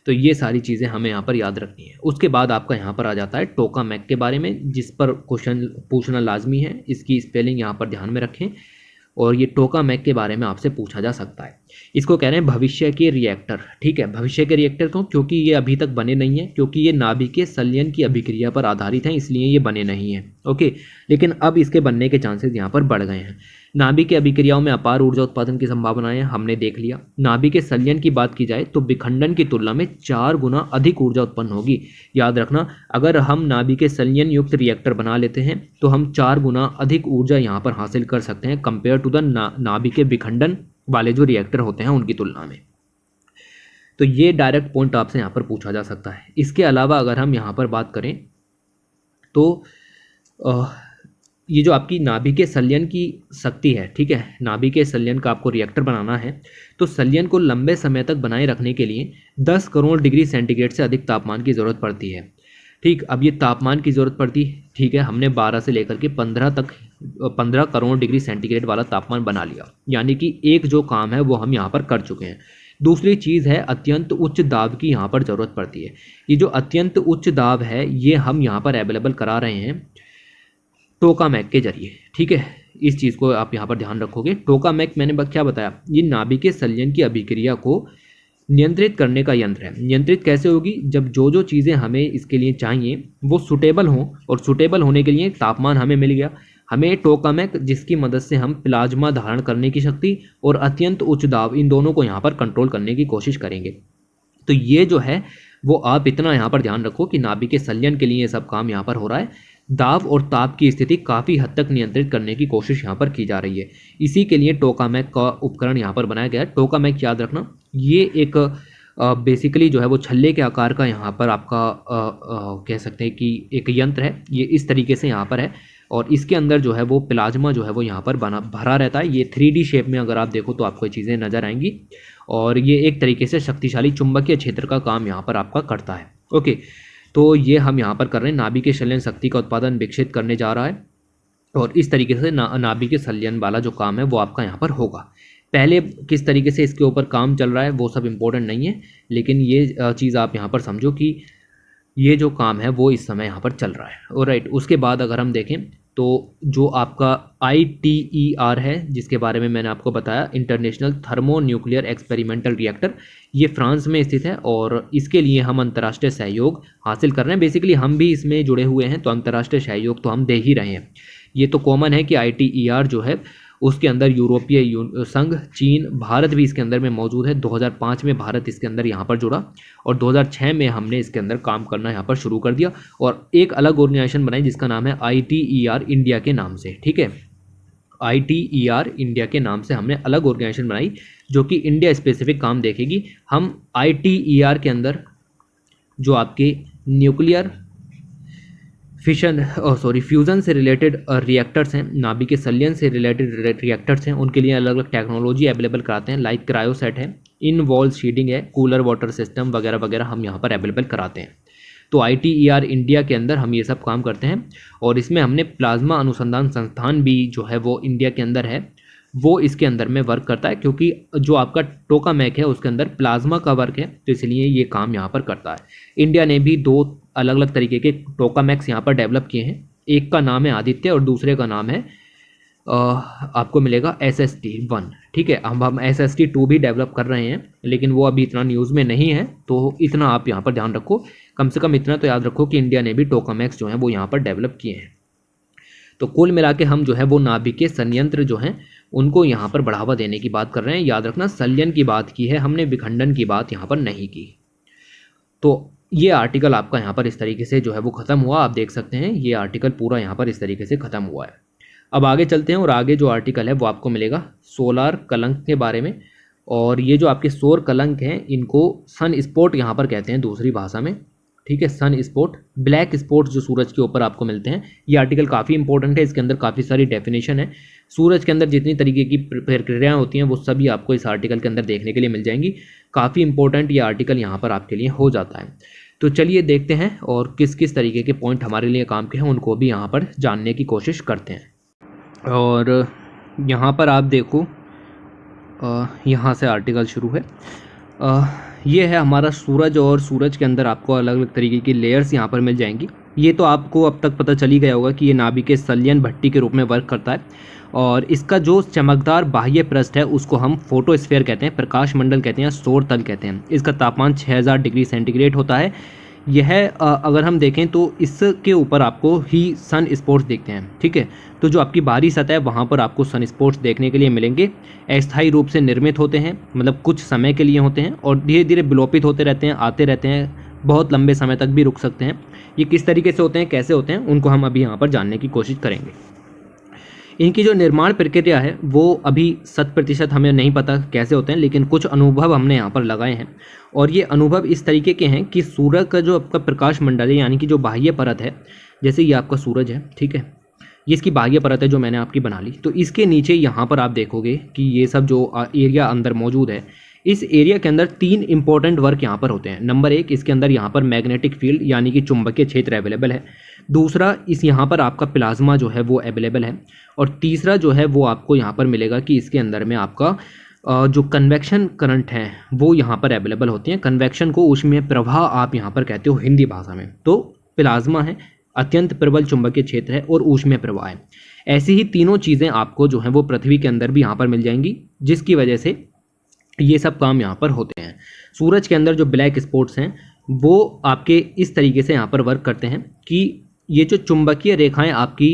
तो ये सारी चीज़ें हमें यहाँ पर याद रखनी है। उसके बाद आपका यहाँ पर आ जाता है टोकामेक के बारे में, जिस पर क्वेश्चन पूछना लाजमी है। इसकी स्पेलिंग यहाँ पर ध्यान में रखें, और ये टोकामेक के बारे में आपसे पूछा जा सकता है। इसको कह रहे हैं भविष्य के रिएक्टर। ठीक है, भविष्य के रिएक्टर क्यों? क्योंकि ये अभी तक बने नहीं हैं, क्योंकि ये नाभिकीय संलयन की अभिक्रिया पर आधारित हैं, इसलिए ये बने नहीं हैं। ओके, लेकिन अब इसके बनने के चांसेस यहाँ पर बढ़ गए हैं। नाभिकीय अभिक्रियाओं में अपार ऊर्जा उत्पादन की संभावनाएं हमने देख लिया। नाभिकीय संलयन की बात की जाए तो विखंडन की तुलना में 4 गुना अधिक ऊर्जा उत्पन्न होगी। याद रखना, अगर हम नाभिकीय संलयन युक्त रिएक्टर बना लेते हैं तो हम 4 गुना अधिक ऊर्जा यहाँ पर हासिल कर सकते हैं कंपेयर टू द नाभिकीय विखंडन वाले जो रिएक्टर होते हैं उनकी तुलना में। तो ये डायरेक्ट पॉइंट आपसे यहाँ पर पूछा जा सकता है। इसके अलावा अगर हम यहाँ पर बात करें तो ये जो आपकी नाभिकीय संलयन की शक्ति है, ठीक है, नाभिकीय संलयन का आपको रिएक्टर बनाना है तो संलयन को लंबे समय तक बनाए रखने के लिए 10 करोड़ डिग्री सेंटीग्रेड से अधिक तापमान की ज़रूरत पड़ती है। ठीक, अब ये तापमान की ज़रूरत पड़ती, ठीक है, हमने 12 से लेकर के 15 करोड़ डिग्री सेंटीग्रेड वाला तापमान बना लिया, यानी कि एक जो काम है वो हम यहाँ पर कर चुके हैं। दूसरी चीज़ है अत्यंत उच्च दाब की यहाँ पर ज़रूरत पड़ती है। ये जो अत्यंत उच्च दाब है ये हम यहाँ पर अवेलेबल करा रहे हैं टोकामेक के जरिए। ठीक है, इस चीज़ को आप यहाँ पर ध्यान रखोगे। टोकामेक मैंने क्या बताया, ये नाभिकीय संलयन की अभिक्रिया को नियंत्रित करने का यंत्र है। नियंत्रित कैसे होगी, जब जो चीज़ें हमें इसके लिए चाहिए वो सुटेबल हों, और सुटेबल होने के लिए तापमान हमें मिल गया, हमें टोकामेक जिसकी मदद से हम प्लाज्मा धारण करने की शक्ति और अत्यंत उच्च दाब इन दोनों को यहाँ पर कंट्रोल करने की कोशिश करेंगे। तो ये जो है वो आप इतना यहाँ पर ध्यान रखो कि नाभिकीय संलयन के लिए ये सब काम यहाँ पर हो रहा है। दाब और ताप की स्थिति काफ़ी हद तक नियंत्रित करने की कोशिश यहाँ पर की जा रही है। इसी के लिए टोकामेक का उपकरण यहाँ पर बनाया गया है। टोकामेक याद रखना, ये एक बेसिकली जो है वो छल्ले के आकार का यहाँ पर आपका कह सकते हैं कि एक यंत्र है। ये इस तरीके से यहाँ पर है, और इसके अंदर जो है वो प्लाज्मा जो है वो यहाँ पर भरा रहता है। ये 3D शेप में अगर आप देखो तो आपको ये चीज़ें नज़र आएंगी, और ये एक तरीके से शक्तिशाली चुंबकीय क्षेत्र का काम यहाँ पर आपका करता है। ओके, तो ये हम यहाँ पर कर रहे हैं, नाभिकीय संलयन शक्ति का उत्पादन विकसित करने जा रहा है, और इस तरीके से नाभिकीय संलयन वाला जो काम है वो आपका यहाँ पर होगा। पहले किस तरीके से इसके ऊपर काम चल रहा है वो सब इम्पोर्टेंट नहीं है, लेकिन ये चीज़ आप यहाँ पर समझो कि ये जो काम है वो इस समय यहाँ पर चल रहा है। ऑलराइट, उसके बाद अगर हम देखें तो जो आपका ITER है, जिसके बारे में मैंने आपको बताया, international thermo nuclear experimental reactor, ये फ्रांस में स्थित है, और इसके लिए हम अंतर्राष्ट्रीय सहयोग हासिल कर रहे हैं। बेसिकली हम भी इसमें जुड़े हुए हैं, तो अंतर्राष्ट्रीय सहयोग तो हम दे ही रहे हैं। ये तो कॉमन है कि ITER जो है उसके अंदर यूरोपीय संघ, चीन, भारत भी इसके अंदर में मौजूद है। 2005 में भारत इसके अंदर यहाँ पर जुड़ा, और 2006 में हमने इसके अंदर काम करना यहाँ पर शुरू कर दिया, और एक अलग ऑर्गेनाइजेशन बनाई जिसका नाम है ITER इंडिया के नाम से। ठीक है, ITER इंडिया के नाम से हमने अलग ऑर्गेनाइजेशन बनाई जो कि इंडिया स्पेसिफिक काम देखेगी। हम ITER के अंदर जो आपके न्यूक्लियर फ्यूज़न से रिलेटेड रिएक्टर्स हैं, नाभिकीय संलयन से रिलेटेड रिएक्टर्स हैं, उनके लिए अलग अलग टेक्नोलॉजी अवेलेबल कराते हैं। लाइक क्रायोसेट है, इन वॉल शीडिंग है, कूलर वाटर सिस्टम वगैरह वगैरह हम यहाँ पर अवेलेबल कराते हैं। तो ITER इंडिया के अंदर हम ये सब काम करते हैं, और इसमें हमने प्लाज्मा अनुसंधान संस्थान भी जो है वो इंडिया के अंदर है, वो इसके अंदर में वर्क करता है, क्योंकि जो आपका टोकामैक है उसके अंदर प्लाज्मा का वर्क है, तो इसलिए ये काम यहाँ पर करता है। इंडिया ने भी 2 अलग अलग तरीके के टोकामैक्स यहाँ पर डेवलप किए हैं। एक का नाम है आदित्य और दूसरे का नाम है आपको मिलेगा SST-1। ठीक है, अब हम SST-2 भी डेवलप कर रहे हैं, लेकिन वो अभी इतना न्यूज़ में नहीं है, तो इतना आप यहाँ पर ध्यान रखो। कम से कम इतना तो याद रखो कि इंडिया ने भी टोकामैक्स जो हैं वो यहाँ पर डेवलप किए हैं। तो कुल मिला के हम जो है वो नाभिकीय संयंत्र जो हैं उनको यहाँ पर बढ़ावा देने की बात कर रहे हैं। याद रखना, संलयन की बात की है हमने, विखंडन की बात यहाँ पर नहीं की। तो ये आर्टिकल आपका यहाँ पर इस तरीके से जो है वो ख़त्म हुआ। आप देख सकते हैं ये आर्टिकल पूरा यहाँ पर इस तरीके से ख़त्म हुआ है। अब आगे चलते हैं और आगे जो आर्टिकल है वो आपको मिलेगा सोलार कलंक के बारे में। और ये जो आपके सौर कलंक हैं इनको सन स्पॉट यहाँ पर कहते हैं दूसरी भाषा में। ठीक है, सन स्पॉट, ब्लैक स्पॉट जो सूरज के ऊपर आपको मिलते हैं। ये आर्टिकल काफ़ी इंपॉर्टेंट है, इसके अंदर काफ़ी सारी डेफिनेशन है। सूरज के अंदर जितनी तरीके की प्रक्रियाएँ होती हैं वो सभी आपको इस आर्टिकल के अंदर देखने के लिए मिल जाएंगी। काफ़ी इंपॉर्टेंट ये आर्टिकल यहाँ पर आपके लिए हो जाता है। तो चलिए देखते हैं और किस किस तरीके के पॉइंट हमारे लिए काम के हैं उनको भी यहाँ पर जानने की कोशिश करते हैं। और यहाँ पर आप देखो, यहाँ से आर्टिकल शुरू है। ये है हमारा सूरज, और सूरज के अंदर आपको अलग अलग तरीके की लेयर्स यहाँ पर मिल जाएंगी। ये तो आपको अब तक पता चल ही गया होगा कि ये नाभिकीय संलयन भट्टी के रूप में वर्क करता है। और इसका जो चमकदार बाह्य पृष्ठ है उसको हम फोटोस्फीयर कहते हैं, प्रकाश मंडल कहते हैं, सौर तल कहते हैं। इसका तापमान 6000 डिग्री सेंटीग्रेड होता है। यह अगर हम देखें तो इसके ऊपर आपको ही सन स्पॉट्स दिखते हैं। ठीक है, तो जो आपकी बाहरी सतह है वहाँ पर आपको सन स्पॉट्स देखने के लिए मिलेंगे। अस्थायी रूप से निर्मित होते हैं, मतलब कुछ समय के लिए होते हैं और धीरे धीरे विलोपित होते रहते हैं, आते रहते हैं, बहुत लंबे समय तक भी रुक सकते हैं। ये किस तरीके से होते हैं, कैसे होते हैं, उनको हम अभी यहाँ पर जानने की कोशिश करेंगे। इनकी जो निर्माण प्रक्रिया है वो अभी 100% हमें नहीं पता कैसे होते हैं, लेकिन कुछ अनुभव हमने यहाँ पर लगाए हैं। और ये अनुभव इस तरीके के हैं कि सूरज का जो आपका प्रकाश मंडल है, यानी कि जो बाह्य परत है, जैसे ये आपका सूरज है, ठीक है, ये इसकी बाह्य परत है जो मैंने आपकी बना ली। तो इसके नीचे यहाँ पर आप देखोगे कि ये सब जो एरिया अंदर मौजूद है, इस एरिया के अंदर 3 इंपॉर्टेंट वर्क यहाँ पर होते हैं। नंबर 1, इसके अंदर यहाँ पर मैग्नेटिक फील्ड यानी कि चुंबकीय क्षेत्र अवेलेबल है। दूसरा, इस यहाँ पर आपका प्लाज्मा जो है वो अवेलेबल है। और तीसरा जो है वो आपको यहाँ पर मिलेगा कि इसके अंदर में आपका जो कन्वेक्शन करंट है वो यहाँ पर अवेलेबल होती हैं। कन्वेक्शन को ऊष्मीय प्रवाह आप यहाँ पर कहते हो हिंदी भाषा में। तो प्लाज्मा है, अत्यंत प्रबल चुंबकीय क्षेत्र है और ऊष्मीय प्रवाह है। ऐसी ही तीनों चीज़ें आपको जो है वो पृथ्वी के अंदर भी यहाँ पर मिल जाएंगी, जिसकी वजह से ये सब काम यहाँ पर होते हैं। सूरज के अंदर जो ब्लैक स्पॉट्स हैं वो आपके इस तरीके से यहाँ पर वर्क करते हैं कि ये जो चुंबकीय रेखाएं आपकी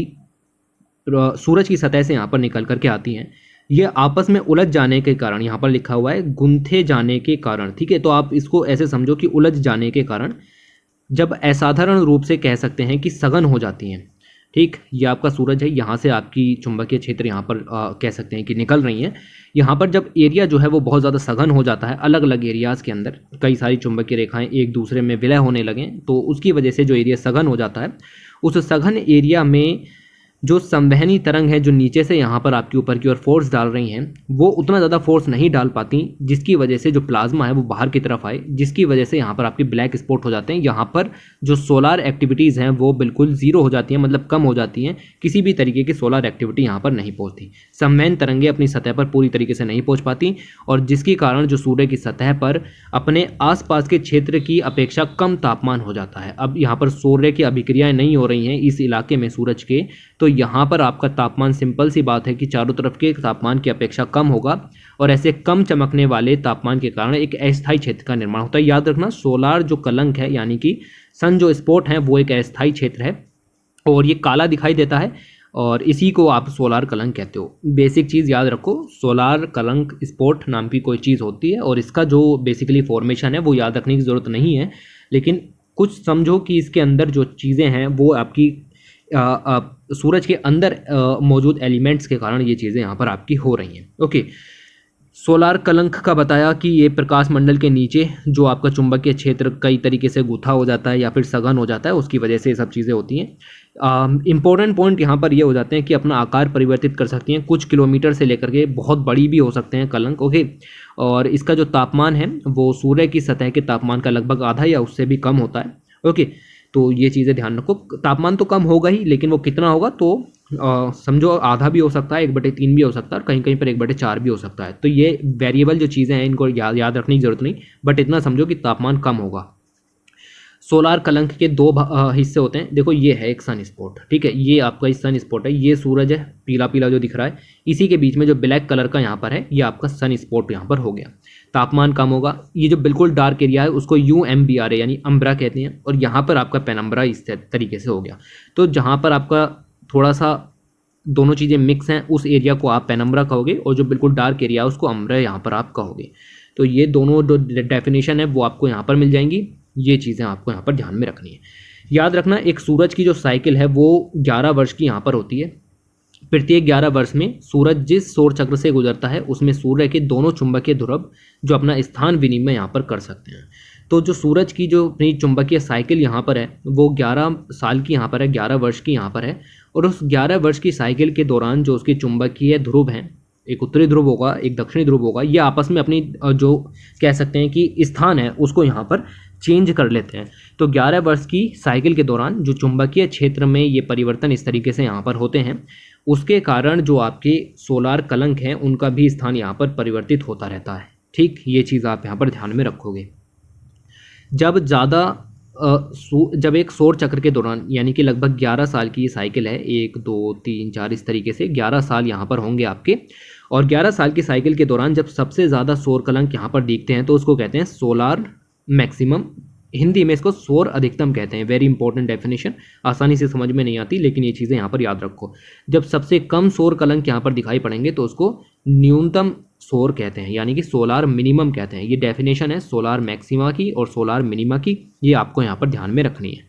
सूरज की सतह से यहाँ पर निकल करके आती हैं, ये आपस में उलझ जाने के कारण, यहाँ पर लिखा हुआ है गुंथे जाने के कारण। ठीक है, तो आप इसको ऐसे समझो कि उलझ जाने के कारण, जब असाधारण रूप से कह सकते हैं कि सघन हो जाती हैं। ठीक, ये आपका सूरज है, यहाँ से आपकी चुंबकीय क्षेत्र यहाँ पर कह सकते हैं कि निकल रही हैं। यहाँ पर जब एरिया जो है वो बहुत ज़्यादा सघन हो जाता है, अलग अलग एरियाज़ के अंदर कई सारी चुंबकीय रेखाएं एक दूसरे में विलय होने लगें, तो उसकी वजह से जो एरिया सघन हो जाता है, उस सघन एरिया में जो संवहनी तरंग है जो नीचे से यहाँ पर आपके ऊपर की ओर फोर्स डाल रही हैं, वो उतना ज़्यादा फोर्स नहीं डाल पाती, जिसकी वजह से जो प्लाज्मा है वो बाहर की तरफ आए, जिसकी वजह से यहाँ पर आपके ब्लैक स्पॉट हो जाते हैं। यहाँ पर जो सोलार एक्टिविटीज़ हैं वो बिल्कुल ज़ीरो हो जाती हैं, मतलब कम हो जाती हैं। किसी भी तरीके की सोलार एक्टिविटी यहाँ पर नहीं पहुँचती, संवहन तरंगें अपनी सतह पर पूरी तरीके से नहीं पहुँच पाती, और जिसके कारण जो सूर्य की सतह पर अपने आसपास के क्षेत्र की अपेक्षा कम तापमान हो जाता है। अब यहाँ पर सूर्य की अभिक्रियाएँ नहीं हो रही हैं इस इलाके में सूरज के, तो यहाँ पर आपका तापमान, सिंपल सी बात है कि चारों तरफ के तापमान की अपेक्षा कम होगा, और ऐसे कम चमकने वाले तापमान के कारण एक अस्थायी क्षेत्र का निर्माण होता है। याद रखना, सोलार जो कलंक है यानी कि सन जो स्पॉट है वो एक अस्थायी क्षेत्र है, और ये काला दिखाई देता है, और इसी को आप सोलार कलंक कहते हो। बेसिक चीज़ याद रखो, सोलार कलंक स्पॉट नाम की कोई चीज़ होती है, और इसका जो बेसिकली फॉर्मेशन है वो याद रखने की ज़रूरत नहीं है, लेकिन कुछ समझो कि इसके अंदर जो चीज़ें हैं वो आपकी सूरज के अंदर मौजूद एलिमेंट्स के कारण ये चीज़ें यहाँ पर आपकी हो रही हैं। ओके, सोलार कलंक का बताया कि ये प्रकाश मंडल के नीचे जो आपका चुंबकीय क्षेत्र कई तरीके से गुथा हो जाता है या फिर सघन हो जाता है, उसकी वजह से ये सब चीज़ें होती हैं। इंपॉर्टेंट पॉइंट यहाँ पर ये हो जाते हैं कि अपना आकार परिवर्तित कर सकती हैं, कुछ किलोमीटर से लेकर के बहुत बड़ी भी हो सकते हैं कलंक। ओके, और इसका जो तापमान है वो सूर्य की सतह के तापमान का लगभग आधा या उससे भी कम होता है। ओके, तो ये चीज़ें ध्यान रखो। तापमान तो कम होगा ही, लेकिन वो कितना होगा तो समझो आधा भी हो सकता है, 1/3 भी हो सकता है, और कहीं कहीं पर 1/4 भी हो सकता है। तो ये वेरिएबल जो चीज़ें हैं इनको याद रखने की जरूरत नहीं, बट इतना समझो कि तापमान कम होगा। सोलार कलंक के दो हिस्से होते हैं। देखो ये है एक सन स्पॉट, ठीक है, ये आपका सन स्पॉट है, ये सूरज है पीला पीला जो दिख रहा है, इसी के बीच में जो ब्लैक कलर का यहाँ पर है ये आपका सन स्पॉट यहाँ पर हो गया। तापमान कम होगा। ये जो बिल्कुल डार्क एरिया है उसको UMBRA यानी अम्ब्रा कहते हैं, और यहाँ पर आपका पेनम्ब्रा इस तरीके से हो गया। तो जहाँ पर आपका थोड़ा सा दोनों चीज़ें मिक्स हैं उस एरिया को आप पेनम्ब्रा कहोगे, और जो बिल्कुल डार्क एरिया है उसको अम्ब्रा यहाँ पर आप कहोगे। तो ये दोनों जो डेफिनेशन है वो आपको यहाँ पर मिल जाएंगी। ये चीज़ें आपको यहाँ पर ध्यान में रखनी है। याद रखना एक सूरज की जो साइकिल है वो 11 वर्ष की यहाँ पर होती है। प्रत्येक 11 वर्ष में सूरज जिस सौर चक्र से गुजरता है उसमें सूर्य के दोनों चुंबकीय ध्रुव जो अपना स्थान विनिमय यहाँ पर कर सकते हैं। तो जो सूरज की जो अपनी चुंबकीय साइकिल यहाँ पर है वो 11 साल की यहाँ पर है, 11 वर्ष की यहाँ पर है, और उस 11 वर्ष की साइकिल के दौरान जो उसके चुंबकीय ध्रुव हैं, एक उत्तरी ध्रुव होगा एक दक्षिणी ध्रुव होगा, ये आपस में अपनी जो कह सकते हैं कि स्थान है उसको यहाँ पर चेंज कर लेते हैं। तो 11 वर्ष की साइकिल के दौरान जो चुंबकीय क्षेत्र में ये परिवर्तन इस तरीके से यहाँ पर होते हैं, उसके कारण जो आपके सोलार कलंक हैं उनका भी स्थान यहाँ पर परिवर्तित होता रहता है। ठीक, ये चीज़ आप यहाँ पर ध्यान में रखोगे। जब एक सौर चक्र के दौरान यानी कि लगभग 11 साल की ये साइकिल है, 1 2 3 4 इस तरीके से 11 साल यहाँ पर होंगे आपके, और 11 साल की साइकिल के दौरान जब सबसे ज़्यादा सौर कलंक यहाँ पर दिखते हैं तो उसको कहते हैं सोलार मैक्सिमम। हिंदी में इसको सौर अधिकतम कहते हैं। वेरी इंपॉर्टेंट डेफिनेशन, आसानी से समझ में नहीं आती लेकिन ये चीज़ें यहाँ पर याद रखो। जब सबसे कम सौर कलंक यहाँ पर दिखाई पड़ेंगे तो उसको न्यूनतम सौर कहते हैं, यानी कि सोलार मिनिमम कहते हैं। ये डेफिनेशन है सोलार मैक्सिमा की और सोलार मिनिमा की, ये आपको यहाँ पर ध्यान में रखनी है।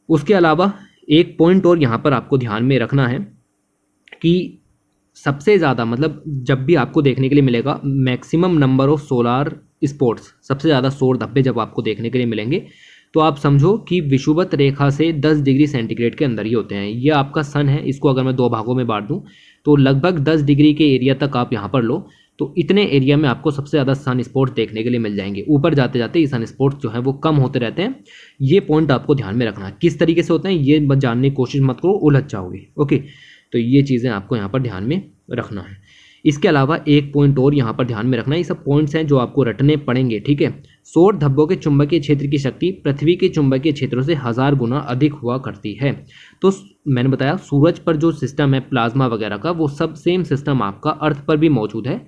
उसके अलावा एक पॉइंट और यहाँ पर आपको ध्यान में रखना है कि सबसे ज़्यादा मतलब जब भी आपको देखने के लिए मिलेगा maximum number of solar spots, सबसे ज़्यादा सौर धब्बे जब आपको देखने के लिए मिलेंगे तो आप समझो कि विषुवत रेखा से 10 डिग्री सेंटीग्रेड के अंदर ही होते हैं। ये आपका सन है, इसको अगर मैं 2 भागों में बांट दूं तो लगभग 10 डिग्री के एरिया तक आप यहाँ पर लो तो इतने एरिया में आपको सबसे ज़्यादा सन स्पॉट देखने के लिए मिल जाएंगे। ऊपर जाते जाते ये सन स्पॉट जो है वो कम होते रहते हैं। ये पॉइंट आपको ध्यान में रखना है। किस तरीके से होते हैं ये जानने की कोशिश मत करो, उलझ जाओगे। ओके, तो ये चीज़ें आपको यहाँ पर ध्यान में रखना है। इसके अलावा एक पॉइंट और यहाँ पर ध्यान में रखना है, ये सब पॉइंट्स हैं जो आपको रटने पड़ेंगे, ठीक है। सौर धब्बों के चुंबकीय क्षेत्र की शक्ति पृथ्वी के चुंबकीय क्षेत्रों से 1000 गुना अधिक हुआ करती है। तो मैंने बताया सूरज पर जो सिस्टम है प्लाज्मा वगैरह का, वो सब सेम सिस्टम आपका अर्थ पर भी मौजूद है।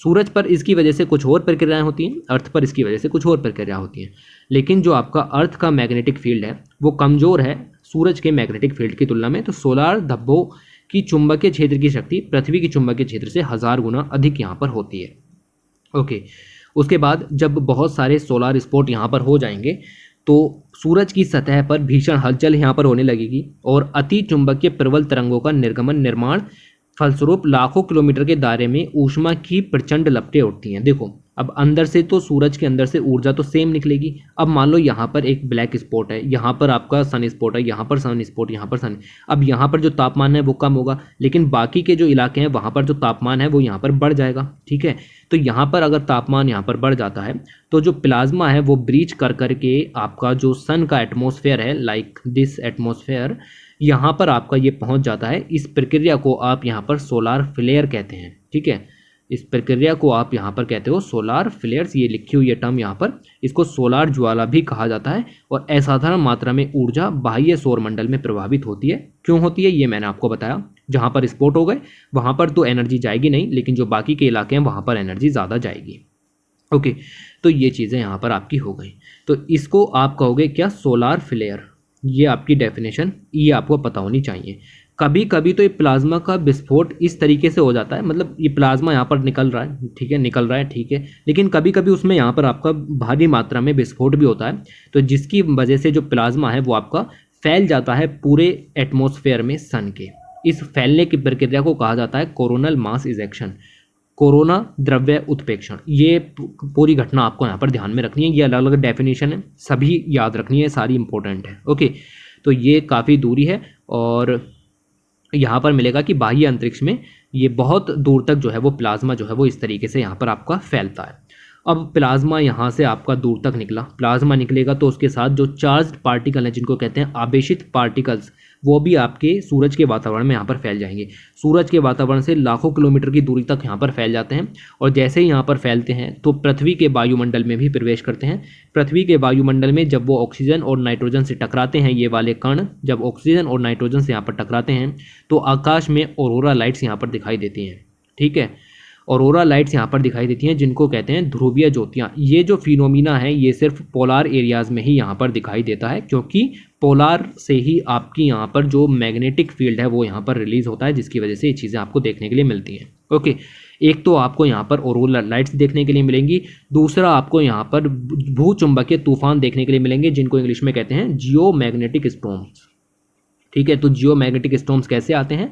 सूरज पर इसकी वजह से कुछ और प्रक्रियाएं होती हैं, अर्थ पर इसकी वजह से कुछ और प्रक्रियाएं होती हैं, लेकिन जो आपका अर्थ का मैग्नेटिक फील्ड है वो कमज़ोर है सूरज के मैग्नेटिक फील्ड की तुलना में। तो सोलार धब्बों की चुंबकीय क्षेत्र की शक्ति पृथ्वी की चुंबकीय क्षेत्र से 1000 गुना अधिक यहाँ पर होती है। ओके, उसके बाद जब बहुत सारे सोलार स्पॉट यहाँ पर हो जाएंगे तो सूरज की सतह पर भीषण हलचल यहाँ पर होने लगेगी और अति चुंबकीय प्रबल तरंगों का निर्माण फलस्वरूप लाखों किलोमीटर के दायरे में ऊष्मा की प्रचंड लपटें उठती हैं। देखो अब अंदर से तो सूरज के अंदर से ऊर्जा तो सेम निकलेगी। अब मान लो यहाँ पर एक ब्लैक स्पॉट है, यहाँ पर आपका सन स्पॉट है, यहाँ पर सन स्पॉट, यहाँ पर सन। अब यहाँ पर जो तापमान है वो कम होगा, लेकिन बाकी के जो इलाके हैं वहाँ पर जो तापमान है वो यहाँ पर बढ़ जाएगा, ठीक है। तो यहाँ पर अगर तापमान यहाँ पर बढ़ जाता है तो जो प्लाज्मा है वो ब्रीच कर करके आपका जो सन का एटमॉस्फेयर है, लाइक दिस एटमॉस्फेयर, यहाँ पर आपका ये पहुँच जाता है। इस प्रक्रिया को आप यहाँ पर सोलार फ्लेयर कहते हैं, ठीक है। इस प्रक्रिया को आप यहाँ पर कहते हो सोलार फ्लेयर्स, ये लिखी हुई है टर्म यहाँ पर। इसको सोलार ज्वाला भी कहा जाता है और असाधारण मात्रा में ऊर्जा बाह्य सौर मंडल में प्रभावित होती है। क्यों होती है ये मैंने आपको बताया। जहाँ पर स्पॉट हो गए वहाँ पर तो एनर्जी जाएगी नहीं, लेकिन जो बाकी के इलाके हैं वहाँ पर एनर्जी ज़्यादा जाएगी। ओके, तो ये चीज़ें यहाँ पर आपकी हो गई। तो इसको आप कहोगे क्या, सोलार फ्लेयर। ये आपकी डेफिनेशन, ये आपको पता होनी चाहिए। कभी कभी तो ये प्लाज्मा का विस्फोट इस तरीके से हो जाता है, मतलब ये प्लाज्मा यहाँ पर निकल रहा है, ठीक है, निकल रहा है, ठीक है, लेकिन कभी कभी उसमें यहाँ पर आपका भारी मात्रा में विस्फोट भी होता है। तो जिसकी वजह से जो प्लाज्मा है वो आपका फैल जाता है पूरे एटमॉस्फेयर में सन के। इस फैलने की प्रक्रिया को कहा जाता है कोरोनल मास इजेक्शन, कोरोना द्रव्य उत्प्रेक्षण। ये पूरी घटना आपको यहाँ पर ध्यान में रखनी है। ये अलग अलग डेफिनेशन है, सभी याद रखनी है, सारी इंपॉर्टेंट है। ओके, तो ये काफ़ी दूरी है और यहाँ पर मिलेगा कि बाह्य अंतरिक्ष में ये बहुत दूर तक जो है वो प्लाज्मा जो है वो इस तरीके से यहाँ पर आपका फैलता है। अब प्लाज्मा यहाँ से आपका दूर तक निकला, प्लाज्मा निकलेगा तो उसके साथ जो चार्ज्ड पार्टिकल हैं जिनको कहते हैं आवेशित पार्टिकल्स, वो भी आपके सूरज के वातावरण में यहाँ पर फैल जाएंगे। सूरज के वातावरण से लाखों किलोमीटर की दूरी तक यहाँ पर फैल जाते हैं और जैसे ही यहाँ पर फैलते हैं तो पृथ्वी के वायुमंडल में भी प्रवेश करते हैं। पृथ्वी के वायुमंडल में जब वो ऑक्सीजन और नाइट्रोजन से टकराते हैं, ये वाले कण जब ऑक्सीजन और नाइट्रोजन से यहाँ पर टकराते हैं तो आकाश में ऑरोरा लाइट्स यहाँ पर दिखाई देती हैं। ठीक है, ऑरोरा लाइट्स यहाँ पर दिखाई देती हैं जिनको कहते हैं ध्रुवीय ज्योतियाँ। ये जो फिनोमिना है ये सिर्फ पोलार एरियाज़ में ही यहाँ पर दिखाई देता है, क्योंकि पोलार से ही आपकी यहाँ पर जो मैग्नेटिक फील्ड है वो यहाँ पर रिलीज होता है, जिसकी वजह से ये चीज़ें आपको देखने के लिए मिलती हैं। ओके, एक तो आपको यहाँ पर ऑरोरा लाइट्स देखने के लिए मिलेंगी, दूसरा आपको यहाँ पर भूचुंबकीय तूफान देखने के लिए मिलेंगे जिनको इंग्लिश में कहते हैं जियोमैग्नेटिक स्टॉर्म्स। ठीक है, तो जियोमैग्नेटिक स्टॉर्म्स कैसे आते हैं?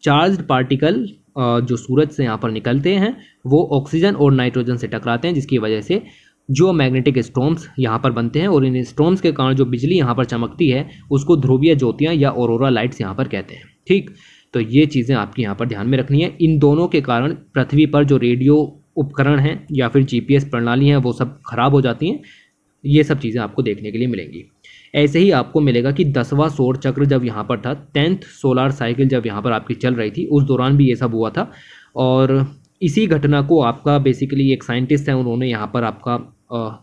चार्ज्ड पार्टिकल जो सूरज से यहाँ पर निकलते हैं वो ऑक्सीजन और नाइट्रोजन से टकराते हैं, जिसकी वजह से जो मैग्नेटिक स्टॉर्म्स यहाँ पर बनते हैं और इन स्टॉर्म्स के कारण जो बिजली यहाँ पर चमकती है उसको ध्रुवीय ज्योतियाँ या ऑरोरा लाइट्स यहाँ पर कहते हैं। ठीक, तो ये चीज़ें आपकी यहाँ पर ध्यान में रखनी है। इन दोनों के कारण पृथ्वी पर जो रेडियो उपकरण हैं या फिर GPS प्रणाली हैं वो सब खराब हो जाती हैं। ये सब चीज़ें आपको देखने के लिए मिलेंगी। ऐसे ही आपको मिलेगा कि 10वां सौर चक्र जब यहाँ पर था, 10th सोलार साइकिल जब यहाँ पर आपकी चल रही थी, उस दौरान भी ये सब हुआ था। और इसी घटना को आपका बेसिकली एक साइंटिस्ट है उन्होंने यहाँ पर आपका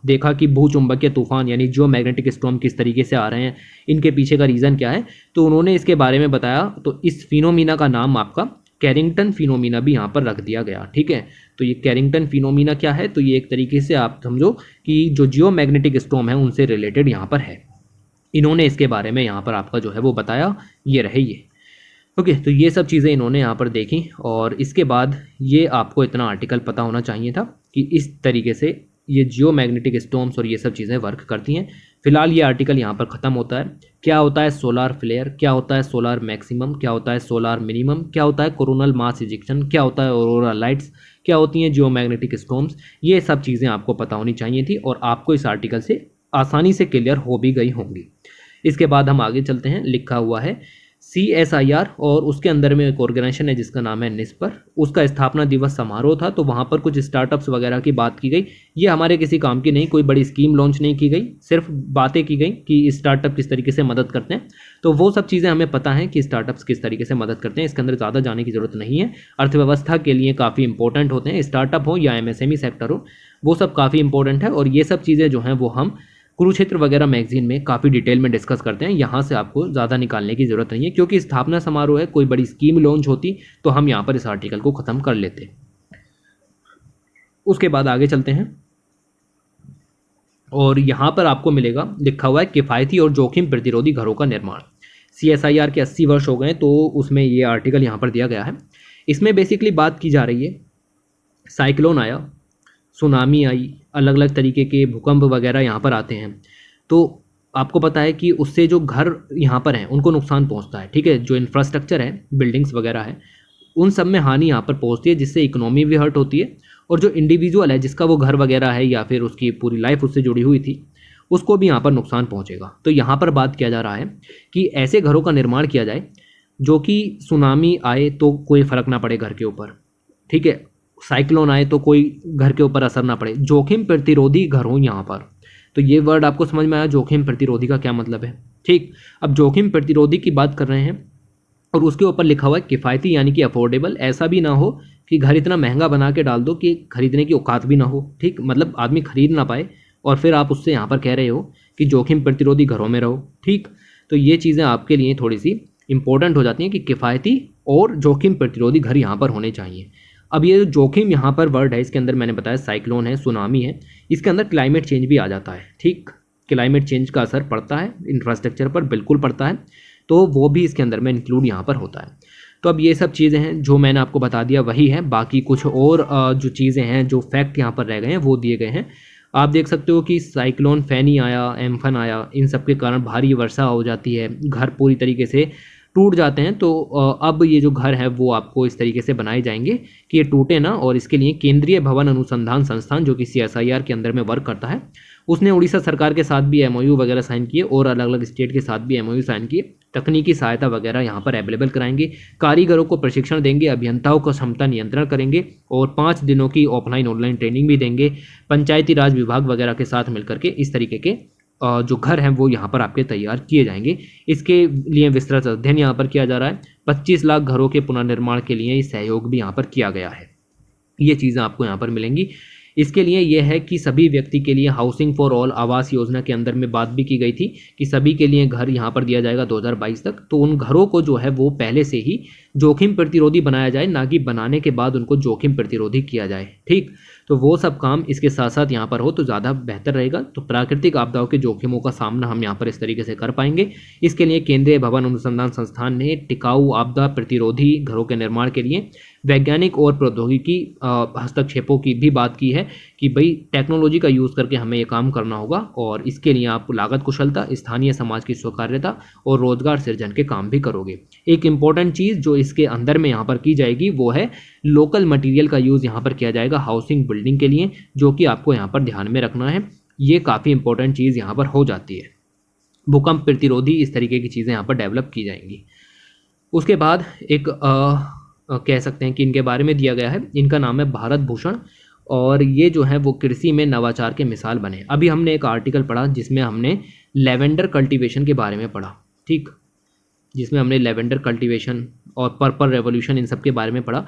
देखा कि भूचुंबकीय तूफान यानी जो मैग्नेटिक स्टॉर्म किस तरीके से आ रहे हैं, इनके पीछे का रीज़न क्या है, तो उन्होंने इसके बारे में बताया। तो इस फिनोमिना का नाम आपका कैरिंगटन फिनोमिना भी यहाँ पर रख दिया गया। ठीक है, तो ये कैरिंगटन फिनोमिना क्या है, तो ये एक तरीके से आप समझो कि जो जियोमैग्नेटिक स्टॉर्म है उनसे रिलेटेड यहाँ पर है। इन्होंने इसके बारे में यहाँ पर आपका जो है वो बताया, ये रहे ये। ओके, तो ये सब चीज़ें इन्होंने यहाँ पर देखी और इसके बाद ये आपको इतना आर्टिकल पता होना चाहिए था कि इस तरीके से ये जियोमैग्नेटिक स्टॉर्म्स और ये सब चीज़ें वर्क करती हैं। फिलहाल ये आर्टिकल यहाँ पर ख़त्म होता है। क्या होता है सोलार फ्लेयर, क्या होता है सोलार मैक्सिमम, क्या होता है सोलार मिनिमम, क्या होता है कोरोनल मास इजेक्शन, क्या होता है ऑरोरा लाइट्स, क्या होती हैं जियोमैग्नेटिक स्टॉर्म्स, ये सब चीज़ें आपको पता होनी चाहिए थी और आपको इस आर्टिकल से आसानी से क्लियर हो भी गई होंगी। इसके बाद हम आगे चलते हैं। लिखा हुआ है CSIR और उसके अंदर में एक ऑर्गेनाइजेशन है जिसका नाम है निस्पर। उसका स्थापना दिवस समारोह था, तो वहाँ पर कुछ स्टार्टअप्स वगैरह की बात की गई। ये हमारे किसी काम की नहीं, कोई बड़ी स्कीम लॉन्च नहीं की गई, सिर्फ बातें की गई कि स्टार्टअप किस तरीके से मदद करते हैं। तो वो सब चीज़ें हमें पता है कि स्टार्टअप्स किस तरीके से मदद करते हैं, इसके अंदर ज़्यादा जाने की ज़रूरत नहीं है। अर्थव्यवस्था के लिए काफ़ी इंपॉर्टेंट होते हैं, स्टार्टअप हो या MSME सेक्टर हो, वो सब काफ़ी इंपॉर्टेंट है। और ये सब चीज़ें जो हैं वो हम कुरुक्षेत्र वगैरह मैगजीन में काफ़ी डिटेल में डिस्कस करते हैं। यहाँ से आपको ज़्यादा निकालने की ज़रूरत नहीं है, क्योंकि स्थापना समारोह है, कोई बड़ी स्कीम लॉन्च होती तो हम यहाँ पर इस आर्टिकल को ख़त्म कर लेते। उसके बाद आगे चलते हैं और यहाँ पर आपको मिलेगा, लिखा हुआ है किफ़ायती और जोखिम प्रतिरोधी घरों का निर्माण। CSIR के 80 वर्ष हो गए, तो उसमें ये आर्टिकल यहाँ पर दिया गया है। इसमें बेसिकली बात की जा रही है, साइक्लोन आया, सुनामी आई, अलग अलग तरीके के भूकंप वगैरह यहाँ पर आते हैं, तो आपको पता है कि उससे जो घर यहाँ पर हैं उनको नुकसान पहुँचता है। ठीक है, जो इंफ्रास्ट्रक्चर है, बिल्डिंग्स वगैरह है, उन सब में हानि यहाँ पर पहुँचती है, जिससे इकोनॉमी भी हर्ट होती है और जो इंडिविजुअल है जिसका वो घर वगैरह है या फिर उसकी पूरी लाइफ उससे जुड़ी हुई थी, उसको भी यहाँ पर नुकसान पहुँचेगा। तो यहाँ पर बात किया जा रहा है कि ऐसे घरों का निर्माण किया जाए जो कि सुनामी आए तो कोई फ़र्क ना पड़े घर के ऊपर, ठीक है, साइक्लोन आए तो कोई घर के ऊपर असर ना पड़े, जोखिम प्रतिरोधी घर हो यहाँ पर। तो ये वर्ड आपको समझ में आया, जोखिम प्रतिरोधी का क्या मतलब है। ठीक, अब जोखिम प्रतिरोधी की बात कर रहे हैं और उसके ऊपर लिखा हुआ है किफ़ायती, यानी कि अफोर्डेबल। ऐसा भी ना हो कि घर इतना महंगा बना के डाल दो कि खरीदने की औकात भी ना हो। ठीक, मतलब आदमी खरीद ना पाए और फिर आप उससे यहाँ पर कह रहे हो कि जोखिम प्रतिरोधी घरों में रहो। ठीक, तो ये चीज़ें आपके लिए थोड़ी सी इंपॉर्टेंट हो जाती हैं कि किफ़ायती और जोखिम प्रतिरोधी घर यहाँ पर होने चाहिए। अब ये जो जोखिम यहाँ पर वर्ड है, इसके अंदर मैंने बताया साइक्लोन है, सुनामी है, इसके अंदर क्लाइमेट चेंज भी आ जाता है। ठीक, क्लाइमेट चेंज का असर पड़ता है इंफ्रास्ट्रक्चर पर, बिल्कुल पड़ता है, तो वो भी इसके अंदर में इंक्लूड यहाँ पर होता है। तो अब ये सब चीज़ें हैं जो मैंने आपको बता दिया वही है, बाकी कुछ और जो चीज़ें हैं, जो फैक्ट यहाँ पर रह गए हैं वो दिए गए हैं। आप देख सकते हो कि साइक्लोन फैनी आया, एम्फन आया, इन सब के कारण भारी वर्षा हो जाती है, घर पूरी तरीके से टूट जाते हैं। तो अब ये जो घर है वो आपको इस तरीके से बनाए जाएंगे कि ये टूटे ना, और इसके लिए केंद्रीय भवन अनुसंधान संस्थान जो कि CSIR के अंदर में वर्क करता है, उसने उड़ीसा सरकार के साथ भी एमओयू वगैरह साइन किए और अलग अलग स्टेट के साथ भी एमओयू साइन किए। तकनीकी सहायता वगैरह यहाँ पर अवेलेबल कराएंगे, कारीगरों को प्रशिक्षण देंगे, अभियंताओं को क्षमता नियंत्रण करेंगे और 5 दिनों की ऑफलाइन ऑनलाइन ट्रेनिंग भी देंगे। पंचायती राज विभाग वगैरह के साथ मिलकर के इस तरीके के जो घर हैं वो यहाँ पर आपके तैयार किए जाएंगे। इसके लिए विस्तृत अध्ययन यहाँ पर किया जा रहा है। 25 लाख घरों के पुनर्निर्माण के लिए सहयोग भी यहाँ पर किया गया है। ये चीज़ें आपको यहाँ पर मिलेंगी। इसके लिए यह है कि सभी व्यक्ति के लिए housing for all Awas Yojana के अंदर में बात भी की गई थी कि सभी के लिए घर यहाँ पर दिया जाएगा 2022 तक। तो उन घरों को जो है वो पहले से ही जोखिम प्रतिरोधी बनाया जाए, ना कि बनाने के बाद उनको जोखिम प्रतिरोधी किया जाए। ठीक, तो वो सब काम इसके साथ साथ यहाँ पर हो तो ज़्यादा बेहतर रहेगा। तो प्राकृतिक आपदाओं के जोखिमों का सामना हम यहाँ पर इस तरीके से कर पाएंगे। इसके लिए केंद्रीय भवन अनुसंधान संस्थान ने टिकाऊ आपदा प्रतिरोधी घरों के निर्माण के लिए वैज्ञानिक और प्रौद्योगिकी हस्तक्षेपों की भी बात की है कि भाई टेक्नोलॉजी का यूज़ करके हमें ये काम करना होगा और इसके लिए आप लागत कुशलता, स्थानीय समाज की स्वीकार्यता और रोजगार सृजन के काम भी करोगे। एक इम्पॉर्टेंट चीज़ जो इसके अंदर में यहाँ पर की जाएगी वो है लोकल मटेरियल का यूज़ यहाँ पर किया जाएगा हाउसिंग बिल्डिंग के लिए, जो कि आपको यहाँ पर ध्यान में रखना है। ये काफ़ी इंपॉर्टेंट चीज़ यहाँ पर हो जाती है। भूकंप प्रतिरोधी इस तरीके की चीज़ें यहाँ पर डेवलप की जाएंगी। उसके बाद एक कह सकते हैं कि इनके बारे में दिया गया है, इनका नाम है भारत भूषण और ये जो है वो कृषि में नवाचार के मिसाल बने। अभी हमने एक आर्टिकल पढ़ा जिसमें हमने लेवेंडर कल्टीवेशन के बारे में पढ़ा, ठीक, जिसमें हमने लेवेंडर कल्टीवेशन और पर्पल रेवोल्यूशन इन सब के बारे में पढ़ा।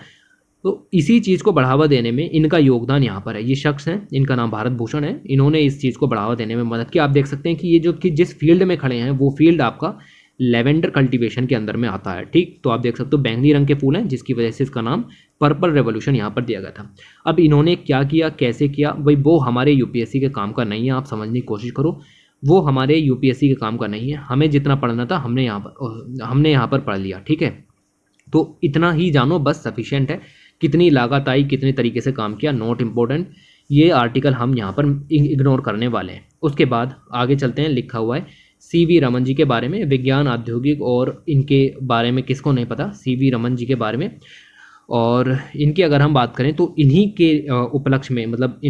तो इसी चीज़ को बढ़ावा देने में इनका योगदान यहाँ पर है। ये शख्स हैं, इनका नाम भारत भूषण है, इन्होंने इस चीज़ को बढ़ावा देने में मदद की। आप देख सकते हैं कि ये जो कि जिस फील्ड में खड़े हैं वो फील्ड आपका लेवेंडर कल्टीवेशन के अंदर में आता है। ठीक, तो आप देख सकते हो बैंगनी रंग के फूल हैं जिसकी वजह से इसका नाम पर्पल रेवोल्यूशन यहाँ पर दिया गया था। अब इन्होंने क्या किया, कैसे किया, भाई वो हमारे यूपीएससी के काम का नहीं है, आप समझने की कोशिश करो। वो हमारे यूपीएससी के काम का नहीं है, हमें जितना पढ़ना था हमने यहाँ पर पढ़ लिया। ठीक है, तो इतना ही जानो बस सफिशिएंट है। कितनी लागत आई, कितने तरीके से काम किया, नॉट इम्पोर्टेंट। ये आर्टिकल हम यहाँ पर इग्नोर करने वाले हैं। उसके बाद आगे चलते हैं। लिखा हुआ है सीवी रमन जी के बारे में, विज्ञान औद्योगिक और इनके बारे में किसको नहीं पता, सीवी रमन जी के बारे में। और इनकी अगर हम बात करें तो इन्हीं के उपलक्ष्य में, मतलब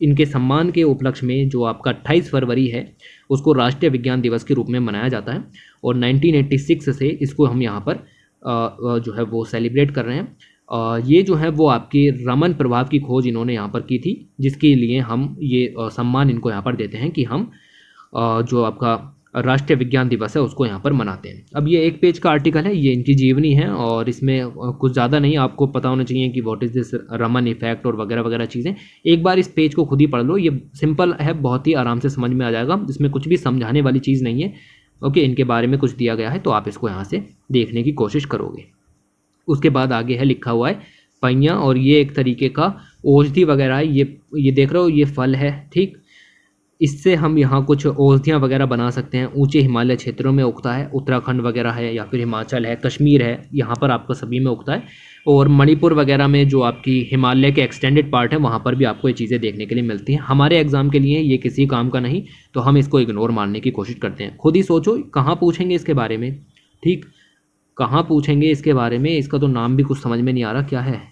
इनके सम्मान के उपलक्ष्य में जो आपका 28 फरवरी है उसको राष्ट्रीय विज्ञान दिवस के रूप में मनाया जाता है और 1986 से इसको हम यहाँ पर जो है वो सेलिब्रेट कर रहे हैं। ये जो है वो आपके रमन प्रभाव की खोज इन्होंने यहाँ पर की थी, जिसके लिए हम ये सम्मान इनको यहाँ पर देते हैं कि हम जो आपका राष्ट्रीय विज्ञान दिवस है उसको यहाँ पर मनाते हैं। अब ये एक पेज का आर्टिकल है, ये इनकी जीवनी है और इसमें कुछ ज़्यादा नहीं, आपको पता होना चाहिए कि what is this Raman effect और वगैरह वगैरह चीज़ें। एक बार इस पेज को खुद ही पढ़ लो, ये सिंपल है, बहुत ही आराम से समझ में आ जाएगा, इसमें कुछ भी समझाने वाली चीज़ नहीं है। ओके, इनके बारे में कुछ दिया गया है तो आप इसको यहाँ से देखने की कोशिश करोगे। उसके बाद आगे है लिखा हुआ है पैया, और ये एक तरीके का औषधि वगैरह है। ये देख रहे हो, ये फल है, ठीक, इससे हम यहाँ कुछ औषधियाँ वगैरह बना सकते हैं। ऊंचे हिमालय क्षेत्रों में उगता है, उत्तराखंड वगैरह है या फिर हिमाचल है, कश्मीर है, यहाँ पर आपको सभी में उगता है। और मणिपुर वगैरह में जो आपकी हिमालय के एक्सटेंडेड पार्ट है वहाँ पर भी आपको ये चीज़ें देखने के लिए मिलती हैं। हमारे एग्जाम के लिए ये किसी काम का नहीं, तो हम इसको इग्नोर मारने की कोशिश करते हैं। खुद ही सोचो कहाँ पूछेंगे इसके बारे में, ठीक, कहाँ पूछेंगे इसके बारे में, इसका तो नाम भी कुछ समझ में नहीं आ रहा क्या है।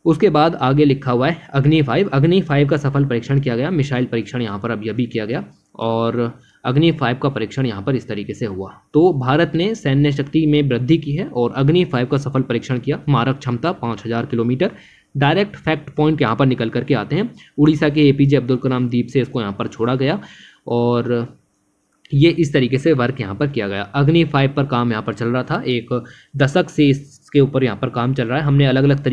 उसके बाद आगे लिखा हुआ है अग्नि 5। अग्नि 5 का सफल परीक्षण किया गया, मिसाइल परीक्षण यहाँ पर अभी किया गया और अग्नि 5 का परीक्षण यहाँ पर इस तरीके से हुआ। तो भारत ने सैन्य शक्ति में वृद्धि की है और अग्नि 5 का सफल परीक्षण किया। मारक क्षमता 5000 किलोमीटर। डायरेक्ट फैक्ट पॉइंट यहाँ पर निकल करके आते हैं। उड़ीसा के एपीजे अब्दुल कलाम द्वीप से इसको यहाँ पर छोड़ा गया और ये इस तरीके से वर्क यहाँ पर किया गया। अग्नि 5 पर काम यहाँ पर चल रहा था, एक दशक से इसके ऊपर यहाँ पर काम चल रहा है। हमने अलग अलग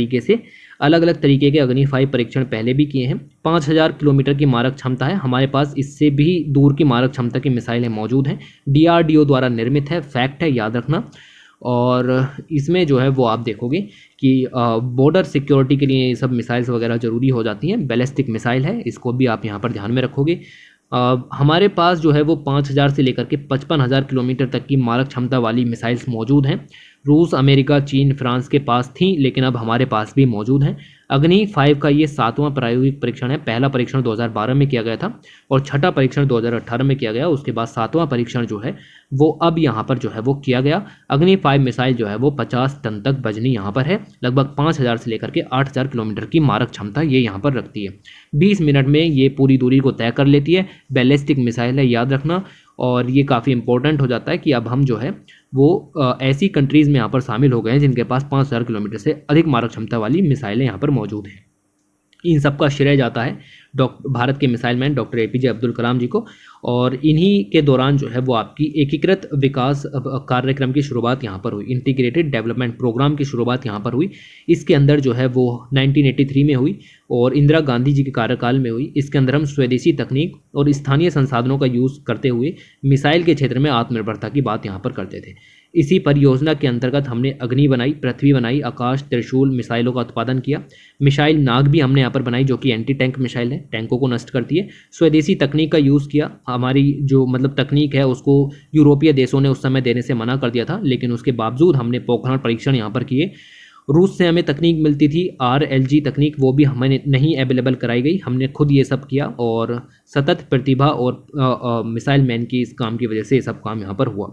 तरीके के अग्नि 5 परीक्षण पहले भी किए हैं। 5000 किलोमीटर की मारक क्षमता है, हमारे पास इससे भी दूर की मारक क्षमता की मिसाइलें मौजूद हैं। DRDO द्वारा निर्मित है, फैक्ट है, याद रखना। और इसमें जो है वो आप देखोगे कि बॉर्डर सिक्योरिटी के लिए ये सब मिसाइल्स वगैरह ज़रूरी हो जाती हैं। बैलिस्टिक मिसाइल है, इसको भी आप यहाँ पर ध्यान में रखोगे। हमारे पास जो है वो 5000 से लेकर के 55,000 किलोमीटर तक की मारक क्षमता वाली मिसाइल्स मौजूद हैं। रूस, अमेरिका, चीन, फ्रांस के पास थी, लेकिन अब हमारे पास भी मौजूद हैं। अग्नि 5 का ये 7वां प्रायोगिक परीक्षण है। पहला परीक्षण 2012 में किया गया था और छठा परीक्षण 2018 में किया गया। उसके बाद 7वां परीक्षण जो है वो अब यहाँ पर जो है वो किया गया। अग्नि 5 मिसाइल जो है वो 50 टन तक वजनी यहाँ पर है। लगभग 5000 से लेकर के 8000 किलोमीटर की मारक क्षमता ये यहाँ पर रखती है। 20 मिनट में ये पूरी दूरी को तय कर लेती है। बैलिस्टिक मिसाइल है, याद रखना। और ये काफ़ी इंपॉर्टेंट हो जाता है कि अब हम जो है वो ऐसी कंट्रीज़ में यहाँ पर शामिल हो गए हैं जिनके पास 5000 किलोमीटर से अधिक मारक क्षमता वाली मिसाइलें यहाँ पर मौजूद हैं। इन सब का श्रेय जाता है भारत के missile man doctor APJ Abdul Kalam ji को। और इन्हीं के दौरान जो है वो आपकी एकीकृत विकास कार्यक्रम की शुरुआत यहाँ पर हुई। इंटीग्रेटेड डेवलपमेंट प्रोग्राम की शुरुआत यहाँ पर हुई। इसके अंदर जो है वो 1983 में हुई और इंदिरा गांधी जी के कार्यकाल में हुई। इसके अंदर हम स्वदेशी तकनीक और स्थानीय संसाधनों का यूज़ करते हुए मिसाइल के क्षेत्र में आत्मनिर्भरता की बात यहाँ पर करते थे। इसी परियोजना के अंतर्गत हमने अग्नि बनाई, पृथ्वी बनाई, आकाश, त्रिशूल मिसाइलों का उत्पादन किया। मिसाइल नाग भी हमने यहाँ पर बनाई जो कि एंटी टैंक मिसाइल है, टैंकों को नष्ट करती है। स्वदेशी तकनीक का यूज़ किया। हमारी जो मतलब तकनीक है उसको यूरोपीय देशों ने उस समय देने से मना कर दिया था, लेकिन उसके बावजूद हमने पोखरण परीक्षण यहाँ पर किए। रूस से हमें तकनीक मिलती थी RLG तकनीक, वो भी हमें नहीं अवेलेबल कराई गई, हमने खुद ये सब किया। और सतत प्रतिभा और मिसाइल मैन की इस काम की वजह से ये सब काम यहाँ पर हुआ।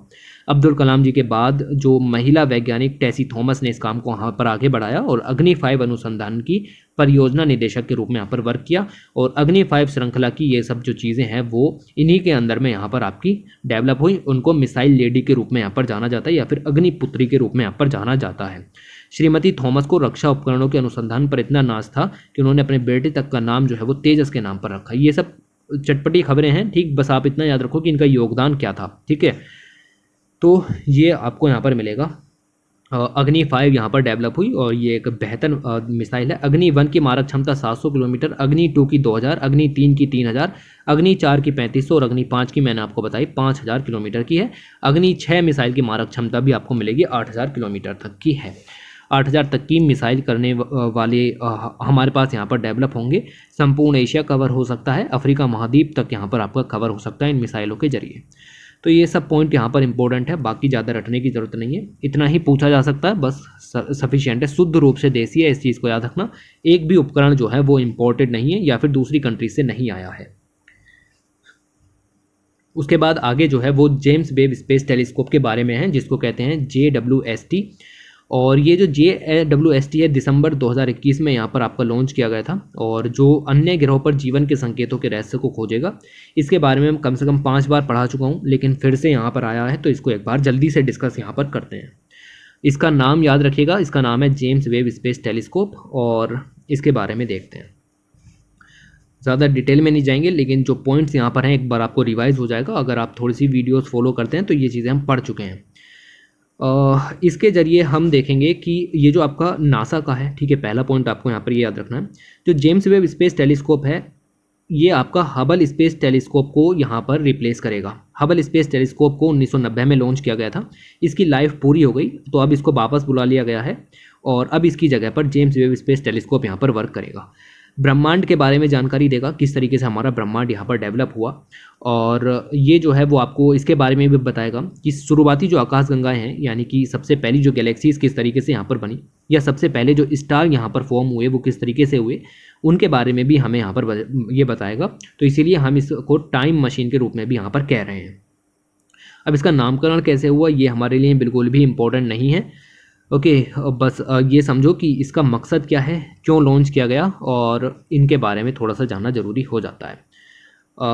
अब्दुल कलाम जी के बाद जो महिला वैज्ञानिक टेसी थॉमस ने इस काम को यहाँ पर आगे बढ़ाया और अग्नि 5 अनुसंधान की परियोजना निदेशक के रूप में यहाँ पर वर्क किया। और अग्नि 5 श्रृंखला की ये सब जो चीज़ें हैं वो इन्हीं के अंदर में यहाँ पर आपकी डेवलप हुई। उनको मिसाइल लेडी के रूप में यहाँ पर जाना जाता है या फिर अग्निपुत्री के रूप में यहाँ पर जाना जाता है। श्रीमती थॉमस को रक्षा उपकरणों के अनुसंधान पर इतना नाज था कि उन्होंने अपने बेटे तक का नाम जो है वो तेजस के नाम पर रखा। ये सब चटपटी खबरें हैं, ठीक, बस आप इतना याद रखो कि इनका योगदान क्या था, ठीक है। तो ये आपको यहाँ पर मिलेगा। अग्नि 5 यहाँ पर डेवलप हुई और ये एक बेहतर मिसाइल है। अग्नि 1 की मारक क्षमता 700 किलोमीटर, अग्नि 2 की 2000, अग्नि 3 की 3000, अग्नि 4 की 3500 और अग्नि 5 की मैंने आपको बताई 5000 किलोमीटर की है। अग्नि 6 मिसाइल की मारक क्षमता भी आपको मिलेगी 8000 किलोमीटर तक की है। 8000 तक की मिसाइल करने वाले हमारे पास यहाँ पर डेवलप होंगे। संपूर्ण एशिया कवर हो सकता है, अफ्रीका महाद्वीप तक यहाँ पर आपका कवर हो सकता है इन मिसाइलों के जरिए। तो ये सब पॉइंट यहाँ पर इंपॉर्टेंट है, बाकी ज़्यादा रटने की ज़रूरत नहीं है, इतना ही पूछा जा सकता है, बस सफिशिएंट है। शुद्ध रूप से देसी है, इस चीज़ को याद रखना। एक भी उपकरण जो है वो इम्पोर्टेड नहीं है या फिर दूसरी कंट्री से नहीं आया है। उसके बाद आगे जो है वो जेम्स वेब स्पेस टेलीस्कोप के बारे में है, जिसको कहते हैं JWST। और ये जो JWST है दिसंबर 2021 में यहाँ पर आपका लॉन्च किया गया था और जो अन्य ग्रहों पर जीवन के संकेतों के रहस्य को खोजेगा। इसके बारे में कम से कम 5 बार पढ़ा चुका हूँ, लेकिन फिर से यहाँ पर आया है तो इसको एक बार जल्दी से डिस्कस यहाँ पर करते हैं। इसका नाम याद रखिएगा, इसका नाम है जेम्स वेब स्पेस टेलीस्कोप और इसके बारे में देखते हैं। ज़्यादा डिटेल में नहीं जाएंगे, लेकिन जो पॉइंट्स यहाँ पर हैं एक बार आपको रिवाइज हो जाएगा। अगर आप थोड़ी सी वीडियोस फॉलो करते हैं तो ये चीज़ें हम पढ़ चुके हैं। इसके ज़रिए हम देखेंगे कि ये जो आपका नासा का है, ठीक है, पहला पॉइंट आपको यहाँ पर ये याद रखना है। जो जेम्स वेब स्पेस टेलीस्कोप है ये आपका हबल स्पेस टेलीस्कोप को यहाँ पर रिप्लेस करेगा। हबल स्पेस टेलीस्कोप को 1990 में लॉन्च किया गया था, इसकी लाइफ पूरी हो गई तो अब इसको वापस बुला लिया गया है और अब इसकी जगह पर जेम्स वेब स्पेस टेलीस्कोप यहाँ पर वर्क करेगा। ब्रह्मांड के बारे में जानकारी देगा, किस तरीके से हमारा ब्रह्मांड यहाँ पर डेवलप हुआ। और ये जो है वो आपको इसके बारे में भी बताएगा कि शुरुआती जो आकाशगंगाएं हैं, यानी कि सबसे पहली जो गैलेक्सीज किस तरीके से यहाँ पर बनी या सबसे पहले जो स्टार यहाँ पर फॉर्म हुए वो किस तरीके से हुए, उनके बारे में भी हमें यहाँ पर ये बताएगा। तो इसीलिए हम इसको टाइम मशीन के रूप में भी यहाँ पर कह रहे हैं। अब इसका नामकरण कैसे हुआ ये हमारे लिए बिल्कुल भी इम्पोर्टेंट नहीं है, ओके। बस ये समझो कि इसका मकसद क्या है, क्यों लॉन्च किया गया, और इनके बारे में थोड़ा सा जानना ज़रूरी हो जाता है।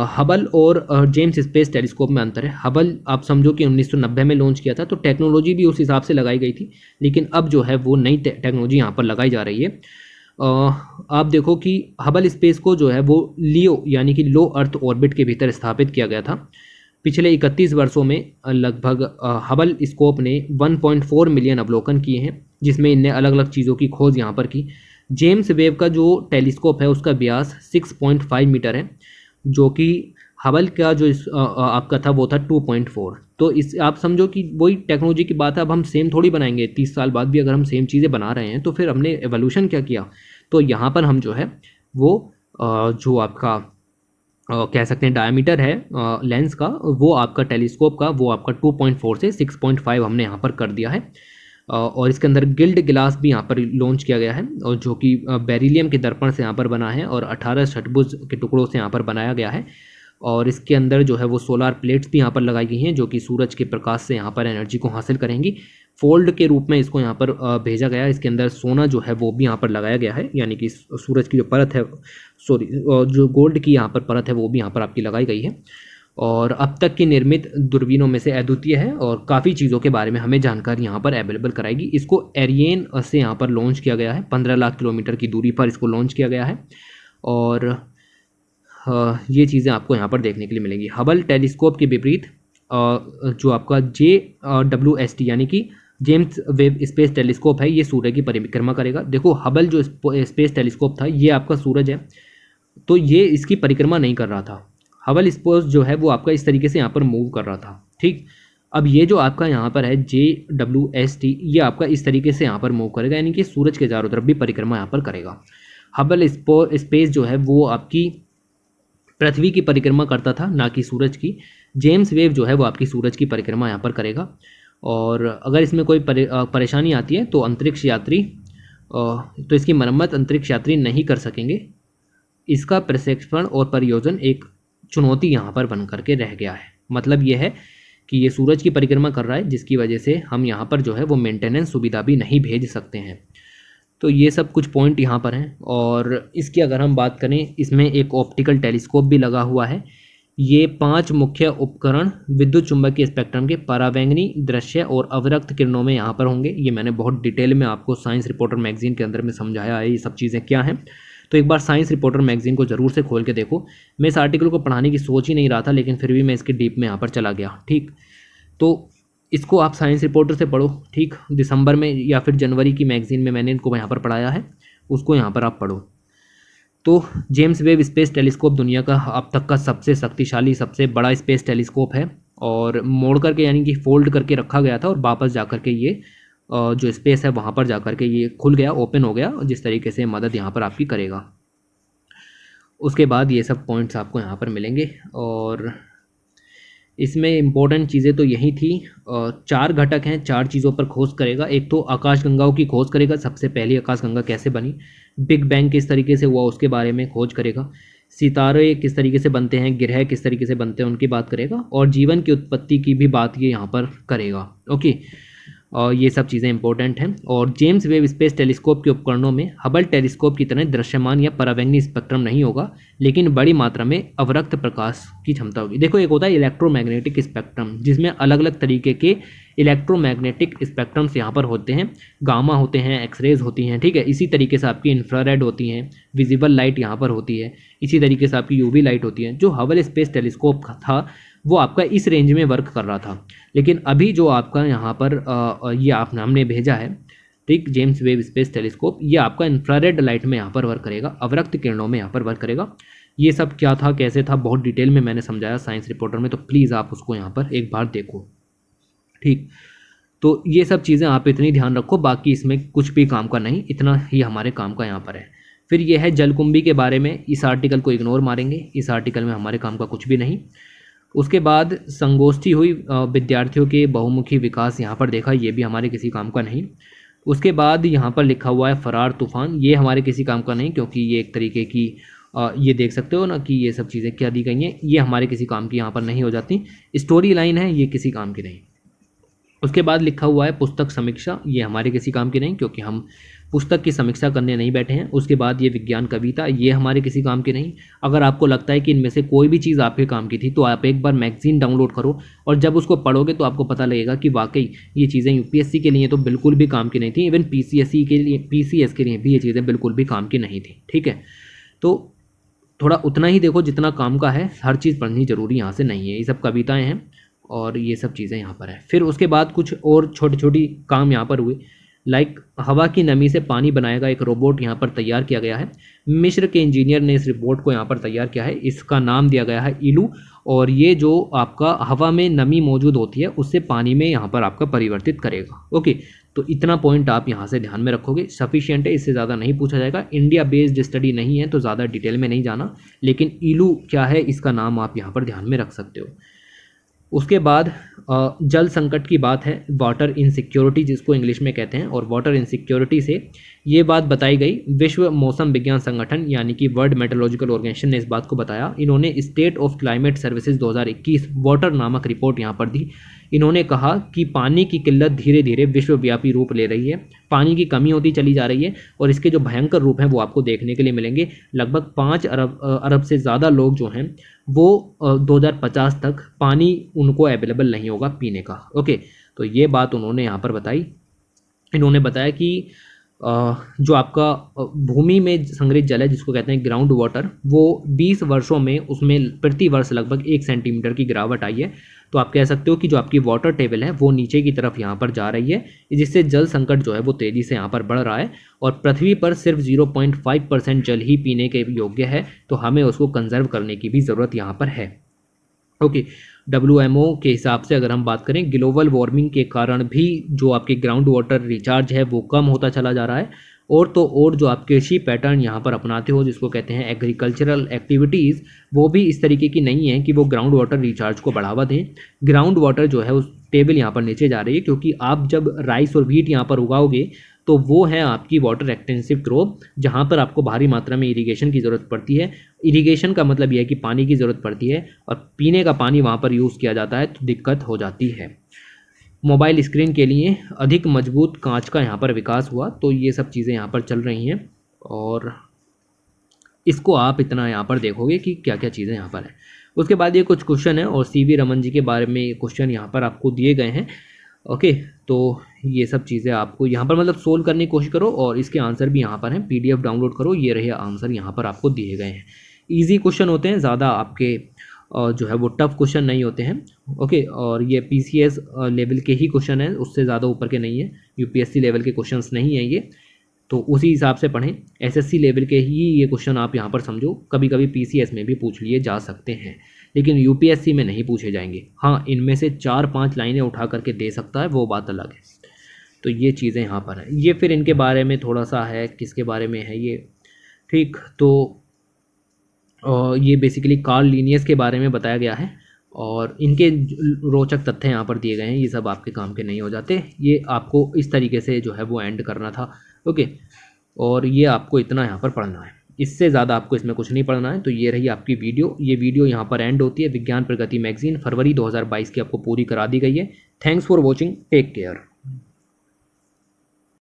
हबल और जेम्स स्पेस टेलीस्कोप में अंतर है। हबल आप समझो कि 1990 में लॉन्च किया था तो टेक्नोलॉजी भी उस हिसाब से लगाई गई थी, लेकिन अब जो है वो नई टेक्नोलॉजी यहाँ पर लगाई जा रही है। आप देखो कि हबल स्पेस को जो है वो लियो यानी कि लो अर्थ ऑर्बिट के भीतर स्थापित किया गया था। पिछले 31 वर्षों में लगभग हबल स्कोप ने 1.4 मिलियन अवलोकन किए हैं, जिसमें इनने अलग अलग चीज़ों की खोज यहाँ पर की। जेम्स वेब का जो टेलीस्कोप है उसका व्यास 6.5 मीटर है, जो कि हबल का जो आपका था वो था 2.4। तो इस आप समझो कि वही टेक्नोलॉजी की बात है। अब हम सेम थोड़ी बनाएंगे, 30 साल बाद भी अगर हम सेम चीज़ें बना रहे हैं तो फिर हमने एवोल्यूशन क्या किया। तो यहाँ पर हम जो है वो जो आपका कह सकते हैं डायमीटर है लेंस का, वो आपका टेलीस्कोप का वो आपका 2.4 से 6.5 हमने यहाँ पर कर दिया है। और इसके अंदर गिल्ड गिलास भी यहाँ पर लॉन्च किया गया है, और जो कि बेरिलियम के दर्पण से यहाँ पर बना है और 18 षट्भुज के टुकड़ों से यहाँ पर बनाया गया है। और इसके अंदर जो है वो सोलार प्लेट्स भी यहाँ पर लगाई गई हैं, जो कि सूरज के प्रकाश से यहाँ पर एनर्जी को हासिल करेंगी। फोल्ड के रूप में इसको यहाँ पर भेजा गया है। इसके अंदर सोना जो है वो भी यहाँ पर लगाया गया है, यानी कि सूरज की जो परत है, सॉरी, जो गोल्ड की यहाँ पर परत है वो भी यहाँ पर आपकी लगाई गई है। और अब तक की निर्मित दूरबीनों में से अद्वितीय है और काफ़ी चीज़ों के बारे में हमें जानकारी यहाँ पर अवेलेबल कराएगी। इसको एरियन से यहाँ पर लॉन्च किया गया है, 15 लाख किलोमीटर की दूरी पर इसको लॉन्च किया गया है। और ये चीज़ें आपको यहाँ पर देखने के लिए मिलेंगी। हबल टेलीस्कोप के विपरीत जो आपका JWST यानी कि जेम्स वेब स्पेस टेलीस्कोप है, ये सूर्य की परिक्रमा करेगा। देखो, हबल जो स्पेस टेलीस्कोप था ये आपका सूरज है, तो ये इसकी परिक्रमा नहीं कर रहा था। हबल स्पेस जो है वो आपका इस तरीके से यहाँ पर मूव कर रहा था, ठीक। अब ये जो आपका यहाँ पर है JWST, ये आपका इस तरीके से यहाँ पर मूव करेगा, यानी कि सूरज के चारों तरफ भी परिक्रमा यहाँ पर करेगा। हबल स्पेस जो है वो आपकी पृथ्वी की परिक्रमा करता था, ना कि सूरज की। जेम्स वेव जो है वो आपकी सूरज की परिक्रमा यहाँ पर करेगा। और अगर इसमें कोई परेशानी आती है तो अंतरिक्ष यात्री तो इसकी मरम्मत अंतरिक्ष यात्री नहीं कर सकेंगे। इसका प्रक्षेपण और परियोजन एक चुनौती यहाँ पर बन करके रह गया है। मतलब यह है कि ये सूरज की परिक्रमा कर रहा है, जिसकी वजह से हम यहाँ पर जो है वो मेंटेनेंस सुविधा भी नहीं भेज सकते हैं। तो ये सब कुछ पॉइंट यहाँ पर हैं। और इसकी अगर हम बात करें, इसमें एक ऑप्टिकल टेलीस्कोप भी लगा हुआ है। ये 5 मुख्य उपकरण विद्युत चुंबकीय स्पेक्ट्रम के परावैंगनी, दृश्य और अवरक्त किरणों में यहाँ पर होंगे। ये मैंने बहुत डिटेल में आपको साइंस रिपोर्टर मैगजीन के अंदर में समझाया है ये सब चीज़ें क्या हैं। तो एक बार साइंस रिपोर्टर मैगजीन को ज़रूर से खोल के देखो। मैं इस आर्टिकल को पढ़ाने की सोच ही नहीं रहा था, लेकिन फिर भी मैं इसके डीप में यहाँ पर चला गया, ठीक। तो इसको आप साइंस रिपोर्टर से पढ़ो, ठीक। दिसंबर में या फिर जनवरी की मैगजीन में मैंने इनको यहाँ पर पढ़ाया है, उसको यहाँ पर आप पढ़ो। तो जेम्स वेब स्पेस टेलीस्कोप दुनिया का अब तक का सबसे शक्तिशाली, सबसे बड़ा स्पेस टेलीस्कोप है। और मोड़ करके यानी कि फोल्ड करके रखा गया था और वापस जा कर के ये जो स्पेस है वहाँ पर जा कर के ये खुल गया, ओपन हो गया, जिस तरीके से मदद यहाँ पर आपकी करेगा। उसके बाद ये सब पॉइंट्स आपको यहाँ पर मिलेंगे। और इसमें इम्पोर्टेंट चीज़ें तो यही थी। 4 घटक हैं, 4 चीज़ों पर खोज करेगा। एक तो आकाशगंगाओं की खोज करेगा, सबसे पहली आकाशगंगा कैसे बनी, बिग बैंग किस तरीके से हुआ उसके बारे में खोज करेगा, सितारे किस तरीके से बनते हैं, ग्रह किस तरीके से बनते हैं उनकी बात करेगा, और जीवन की उत्पत्ति की भी बात ये यहाँ पर करेगा, ओके। और ये सब चीज़ें इंपॉर्टेंट हैं। और जेम्स वेब स्पेस टेलीस्कोप के उपकरणों में हबल टेलीस्कोप की तरह दृश्यमान या परावैंगनी स्पेक्ट्रम नहीं होगा, लेकिन बड़ी मात्रा में अवरक्त प्रकाश की क्षमता होगी। देखो, एक होता है इलेक्ट्रोमैग्नेटिक स्पेक्ट्रम, जिसमें अलग अलग तरीके के इलेक्ट्रोमैग्नेटिक स्पेक्ट्रम्स यहाँ पर होते हैं। गामा होते हैं, एक्सरेज होती हैं, ठीक है। इसी तरीके से आपकी इंफ्रारेड होती हैं, विजिबल लाइट यहाँ पर होती है। इसी तरीके से आपकी यूवी लाइट होती है। जो हबल स्पेस टेलीस्कोप था वो आपका इस रेंज में वर्क कर रहा था, लेकिन अभी जो आपका यहाँ पर ये हमने भेजा है, ठीक, जेम्स वेब स्पेस टेलीस्कोप, ये आपका इंफ्रारेड लाइट में यहाँ पर वर्क करेगा, अवरक्त किरणों में यहाँ पर वर्क करेगा। ये सब क्या था, कैसे था, बहुत डिटेल में मैंने समझाया साइंस रिपोर्टर में, तो प्लीज़ आप उसको यहाँ पर एक बार देखो, ठीक। तो ये सब चीज़ें आप इतनी ध्यान रखो, बाकी इसमें कुछ भी काम का नहीं, इतना ही हमारे काम का यहाँ पर है। फिर यह है जलकुंभी के बारे में, इस आर्टिकल को इग्नोर मारेंगे, इस आर्टिकल में हमारे काम का कुछ भी नहीं। उसके बाद संगोष्ठी हुई, विद्यार्थियों के बहुमुखी विकास यहाँ पर देखा, ये भी हमारे किसी काम का नहीं। उसके बाद यहाँ पर लिखा हुआ है फरार तूफान, ये हमारे किसी काम का नहीं, क्योंकि ये एक तरीके की ये देख सकते हो ना कि ये सब चीज़ें क्या दी गई हैं, ये हमारे किसी काम की यहाँ पर नहीं हो जाती। स्टोरी लाइन है, ये किसी काम की नहीं। उसके बाद लिखा हुआ है पुस्तक समीक्षा, ये हमारे किसी काम की नहीं, क्योंकि हम पुस्तक की समीक्षा करने नहीं बैठे हैं। उसके बाद ये विज्ञान कविता, ये हमारे किसी काम की नहीं। अगर आपको लगता है कि इनमें से कोई भी चीज़ आपके काम की थी, तो आप एक बार मैगजीन डाउनलोड करो, और जब उसको पढ़ोगे तो आपको पता लगेगा कि वाकई ये चीज़ें यूपीएससी के लिए तो बिल्कुल भी काम की नहीं थी, इवन पीसीएससी के लिए, पीसीएस के लिए भी ये चीज़ें बिल्कुल भी काम की नहीं थी, ठीक है। तो थोड़ा उतना ही देखो जितना काम का है, हर चीज़ पढ़नी जरूरी यहाँ से नहीं है। ये सब कविताएँ हैं और ये सब चीज़ें यहाँ पर है। फिर उसके बाद कुछ और छोटी छोटी काम यहाँ पर हुए, लाइक हवा की नमी से पानी बनाएगा एक रोबोट यहाँ पर तैयार किया गया है। मिस्र के इंजीनियर ने इस रोबोट को यहाँ पर तैयार किया है, इसका नाम दिया गया है इलू। और ये जो आपका हवा में नमी मौजूद होती है उससे पानी में यहाँ पर आपका परिवर्तित करेगा, ओके। तो इतना पॉइंट आप यहाँ से ध्यान में रखोगे, सफिशिएंट है, इससे ज़्यादा नहीं पूछा जाएगा। इंडिया बेस्ड स्टडी नहीं है तो ज़्यादा डिटेल में नहीं जाना, लेकिन इलू क्या है इसका नाम आप यहाँ पर ध्यान में रख सकते हो। उसके बाद जल संकट की बात है, वाटर इनसिक्योरिटी जिसको इंग्लिश में कहते हैं, और वाटर इनसिक्योरिटी से ये बात बताई गई। विश्व मौसम विज्ञान संगठन यानी कि वर्ल्ड मेट्रोलॉजिकल ऑर्गेनाइजेशन ने इस बात को बताया। इन्होंने state of climate services 2021 water नामक रिपोर्ट यहाँ पर दी। इन्होंने कहा कि पानी की किल्लत धीरे धीरे विश्वव्यापी रूप ले रही है, पानी की कमी होती चली जा रही है और इसके जो भयंकर रूप हैं वो आपको देखने के लिए मिलेंगे। लगभग 5 अरब से ज़्यादा लोग जो हैं वो 2050 तक पानी उनको अवेलेबल नहीं होगा पीने का। ओके, तो ये बात उन्होंने यहाँ पर बताई। इन्होंने बताया कि जो आपका भूमि में संग्रहित जल है जिसको कहते हैं ग्राउंड वाटर, वो 20 वर्षों में उसमें प्रति वर्ष लगभग 1 सेंटीमीटर की गिरावट आई है। तो आप कह सकते हो कि जो आपकी वाटर टेबल है वो नीचे की तरफ यहाँ पर जा रही है, जिससे जल संकट जो है वो तेज़ी से यहाँ पर बढ़ रहा है और पृथ्वी पर सिर्फ 0.5% जल ही पीने के योग्य है। तो हमें उसको कंजर्व करने की भी ज़रूरत यहाँ पर है। ओके, WMO के हिसाब से अगर हम बात करें, ग्लोबल वार्मिंग के कारण भी जो आपके ग्राउंड वाटर रिचार्ज है वो कम होता चला जा रहा है। और तो और जो आप कृषि पैटर्न यहाँ पर अपनाते हो जिसको कहते हैं एग्रीकल्चरल एक्टिविटीज़, वो भी इस तरीके की नहीं है कि वो ग्राउंड वाटर रिचार्ज को बढ़ावा दें। ग्राउंड वाटर जो है उस टेबल यहाँ पर नीचे जा रही है, क्योंकि आप जब राइस और व्हीट यहाँ पर उगाओगे तो वो है आपकी वाटर एक्सटेंसिव क्रॉप, जहाँ पर आपको भारी मात्रा में इरिगेशन की ज़रूरत पड़ती है। इरिगेशन का मतलब यह है कि पानी की ज़रूरत पड़ती है और पीने का पानी वहाँ पर यूज़ किया जाता है, तो दिक्कत हो जाती है। मोबाइल स्क्रीन के लिए अधिक मजबूत कांच का यहाँ पर विकास हुआ, तो ये सब चीज़ें यहाँ पर चल रही हैं और इसको आप इतना यहाँ पर देखोगे कि क्या क्या चीज़ें यहाँ पर हैं। उसके बाद ये कुछ क्वेश्चन है और CV रमन जी के बारे में क्वेश्चन यहाँ पर आपको दिए गए हैं। ओके, तो ये सब चीज़ें आपको यहाँ पर मतलब सोल्व करने की कोशिश करो और इसके आंसर भी यहाँ पर हैं, PDF डाउनलोड करो। ये रहे आंसर यहाँ पर आपको दिए गए हैं। ईजी क्वेश्चन होते हैं, ज़्यादा आपके जो है वो टफ क्वेश्चन नहीं होते हैं। ओके, और ये PCS लेवल के ही क्वेश्चन है, उससे ज़्यादा ऊपर के नहीं है। UPSC लेवल के क्वेश्चंस नहीं है ये, तो उसी हिसाब से पढ़ें। SSC लेवल के ही ये क्वेश्चन आप यहाँ पर समझो। कभी कभी PCS में भी पूछ लिए जा सकते हैं, लेकिन UPSC में नहीं पूछे जाएंगे। हाँ, इनमें से 4-5 लाइनें उठा करके दे सकता है, वो बात अलग है। तो ये चीज़ें यहाँ पर हैं। ये फिर इनके बारे में थोड़ा सा है, किसके बारे में है ये, ठीक। तो ये बेसिकली कार्ल लिनियस के बारे में बताया गया है और इनके रोचक तथ्य यहाँ पर दिए गए हैं। ये सब आपके काम के नहीं हो जाते, ये आपको इस तरीके से जो है वो एंड करना था। ओके, और ये आपको इतना यहाँ पर पढ़ना है, इससे ज़्यादा आपको इसमें कुछ नहीं पढ़ना है। तो ये रही आपकी वीडियो। ये वीडियो यहाँ पर एंड होती है। विज्ञान प्रगति मैगजीन फरवरी 2022 की आपको पूरी करा दी गई है। Thanks for watching, take care.